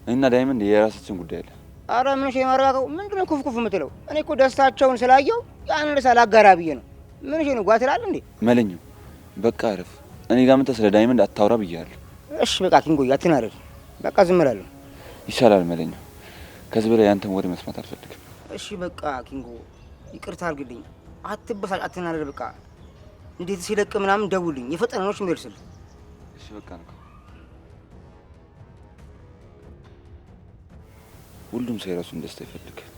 እኔና ዳይመንድ የራሳችን ጉዳይ አለ።
አረ ምን ሸይ ማረጋጋው? ምንድን ነው ኩፍ የምትለው? እኔ እኮ ደስታቸውን ስላየው ያን ሳላጋራ ብዬ ነው። ምን ሸይ ነው ጓ ትላለህ እንዴ?
መለኛው በቃ አረፍ። እኔ ጋር መተህ ስለ ዳይመንድ አታውራ ብያለሁ።
እሺ በቃ ኪንጎ፣ አትናደድ። በቃ ዝም እላለሁ።
ይሻላል መለኛው። ከዚህ በላይ ያንተን ወሬ መስማት አልፈልግም።
እሺ በቃ ኪንጎ፣ ይቅርታ አድርግልኝ። አትበሳጭ፣ አትናደድ። በቃ እንዴት ሲለቅ ምናምን ደውልኝ። የፈጠነ ነው የሚደርስልህ።
እሺ በቃ ነው። ሁሉም ሰው የራሱን ደስታ ይፈልጋል።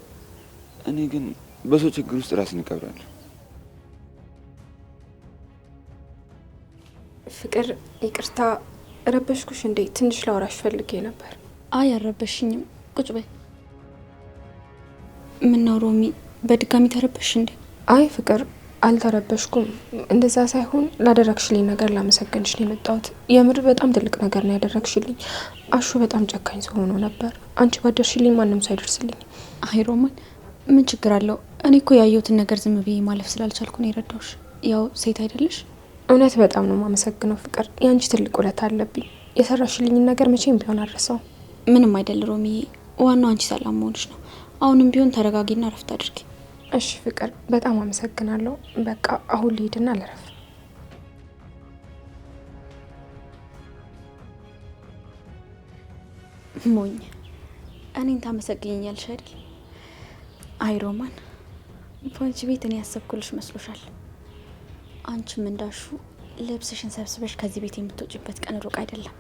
እኔ ግን በሰው ችግር ውስጥ ራስን እቀብራለሁ።
ፍቅር ይቅርታ ረበሽኩሽ እንዴ? ትንሽ ላወራሽ ፈልጌ ነበር።
አይ አልረበሽኝም፣ ቁጭ በይ። ምነው ሮሚ በድጋሚ ተረበሽ እንዴ?
አይ ፍቅር አልተረበሽኩም። እንደዛ ሳይሆን ላደረግሽልኝ ነገር ላመሰግንሽ ነው የመጣሁት። የምር በጣም ትልቅ ነገር ነው ያደረግሽልኝ። አሹ በጣም ጨካኝ ሰው ሆኖ ነበር። አንቺ ባደርሽልኝ ማንም ሰው አይደርስልኝ።
አይ ሮማን ምን ችግር አለው? እኔ እኮ ያየሁትን ነገር ዝም ብዬ ማለፍ ስላልቻልኩ ነው የረዳሁሽ። ያው ሴት አይደለሽ?
እውነት በጣም ነው የማመሰግነው ፍቅር። የአንቺ ትልቅ ውለታ አለብኝ። የሰራሽልኝን ነገር መቼም ቢሆን አልረሳውም።
ምንም አይደል ሮሚዬ፣ ዋናው አንቺ ሰላም መሆንሽ ነው። አሁንም ቢሆን ተረጋጊና ረፍት አድርጊ።
እሺ ፍቅር በጣም አመሰግናለሁ። በቃ አሁን ልሂድና ልረፍ።
ሞኝ እኔን ታመሰግኘኛለሽ አይደል? አይ ሮማን በአንቺ ቤት እኔ ያሰብኩልሽ መስሎሻል? አንቺም እንዳሹ ልብስሽን ሰብስበሽ ከዚህ ቤት የምትወጪበት ቀን ሩቅ አይደለም።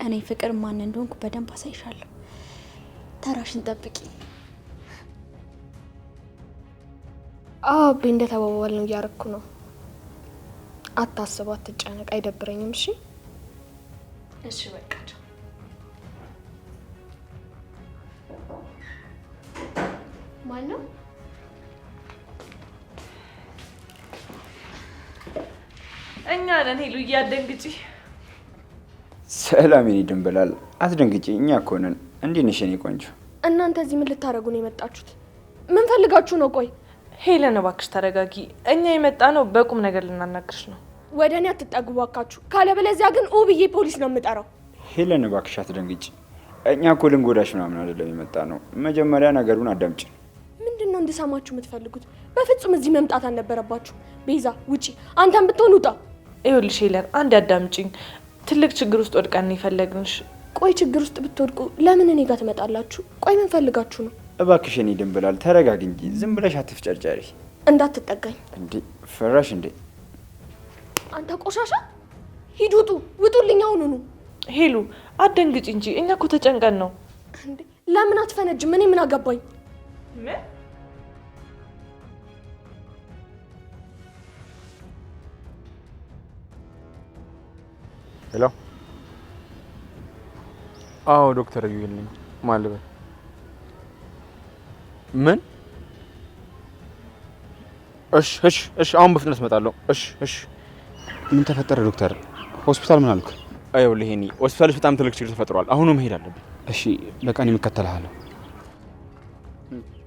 እኔ ፍቅር ማን እንደሆንኩ በደንብ አሳይሻለሁ። ተራሽን ጠብቂ።
አቤ እንደተባባል ነው እያረኩ ነው። አታስብ፣ አትጨነቅ፣ አይደብረኝም። እሺ
እሺ በቃ ማን ነው?
እኛ ነን። ሄሉ እያደንግጪ።
ሰላም የኔ ድንብላል፣ አትደንግጪ። እኛ እኮ ነን። እንዴት ነሽ የኔ ቆንጆ?
እናንተ እዚህ ምን ልታደርጉ ነው የመጣችሁት? ምን ፈልጋችሁ ነው? ቆይ
ሄለን እባክሽ ተረጋጊ። እኛ የመጣ ነው በቁም ነገር ልናናግርሽ ነው።
ወደ እኔ አትጠጉ ባካችሁ፣ ካለበለዚያ ግን ውብዬ ፖሊስ ነው የምጠራው።
ሄለን እባክሽ አትደንግጪ። እኛ እኮ ልንጎዳሽ ምናምን አይደለም የመጣ ነው። መጀመሪያ ነገሩን አዳምጪ።
ምንድን ነው እንድሰማችሁ የምትፈልጉት? በፍጹም እዚህ መምጣት አልነበረባችሁ። ቤዛ ውጪ፣ አንተም ብትሆን ውጣ።
ይኸውልሽ ሄለን አንድ አዳምጪኝ። ትልቅ ችግር ውስጥ ወድቀን የፈለግንሽ።
ቆይ ችግር ውስጥ ብትወድቁ ለምን እኔ ጋር ትመጣላችሁ? ቆይ ምን ፈልጋችሁ ነው?
እባክሽ የኔ ድንብላል ተረጋጊ እንጂ ዝም ብለሽ አትፍጨርጨሪ።
እንዳትጠጋኝ።
እንዴ ፈራሽ እንዴ?
አንተ ቆሻሻ፣ ሂድ፣ ውጡ፣ ውጡልኝ አሁኑኑ።
ሄሉ አትደንግጪ እንጂ እኛ እኮ ተጨንቀን ነው።
እንዴ ለምን አትፈነጅም? እኔ ምን አገባኝ?
ምን
ሄሎ። አዎ ዶክተር እዩል ነኝ። ማን ልበል? ምን? እሺ አሁን በፍጥነት እመጣለሁ። እሺ።
ምን ተፈጠረ ዶክተር? ሆስፒታል ምን አልክ?
አይውልህ ሄኒ፣ ሆስፒታልሽ በጣም ትልቅ ችግር ተፈጥሯል። አሁኑ መሄድ አለብን።
እሺ በቃ እኔ እከተልሃለሁ።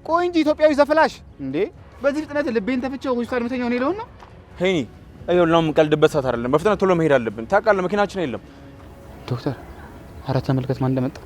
ቆይ እንጂ ኢትዮጵያዊ ዘፈላሽ እንዴ! በዚህ ፍጥነት ልቤን ተፍቼው ሆስፒታል መተኛው ነው የለውና
ሄኒ፣ አይውልህ አሁን የምንቀልድበት ሰዓት አይደለም። በፍጥነት ቶሎ መሄድ አለብን። ታውቃለህ መኪናችን የለም።
ዶክተር ኧረ ተመልከት ማን እንደመጣ።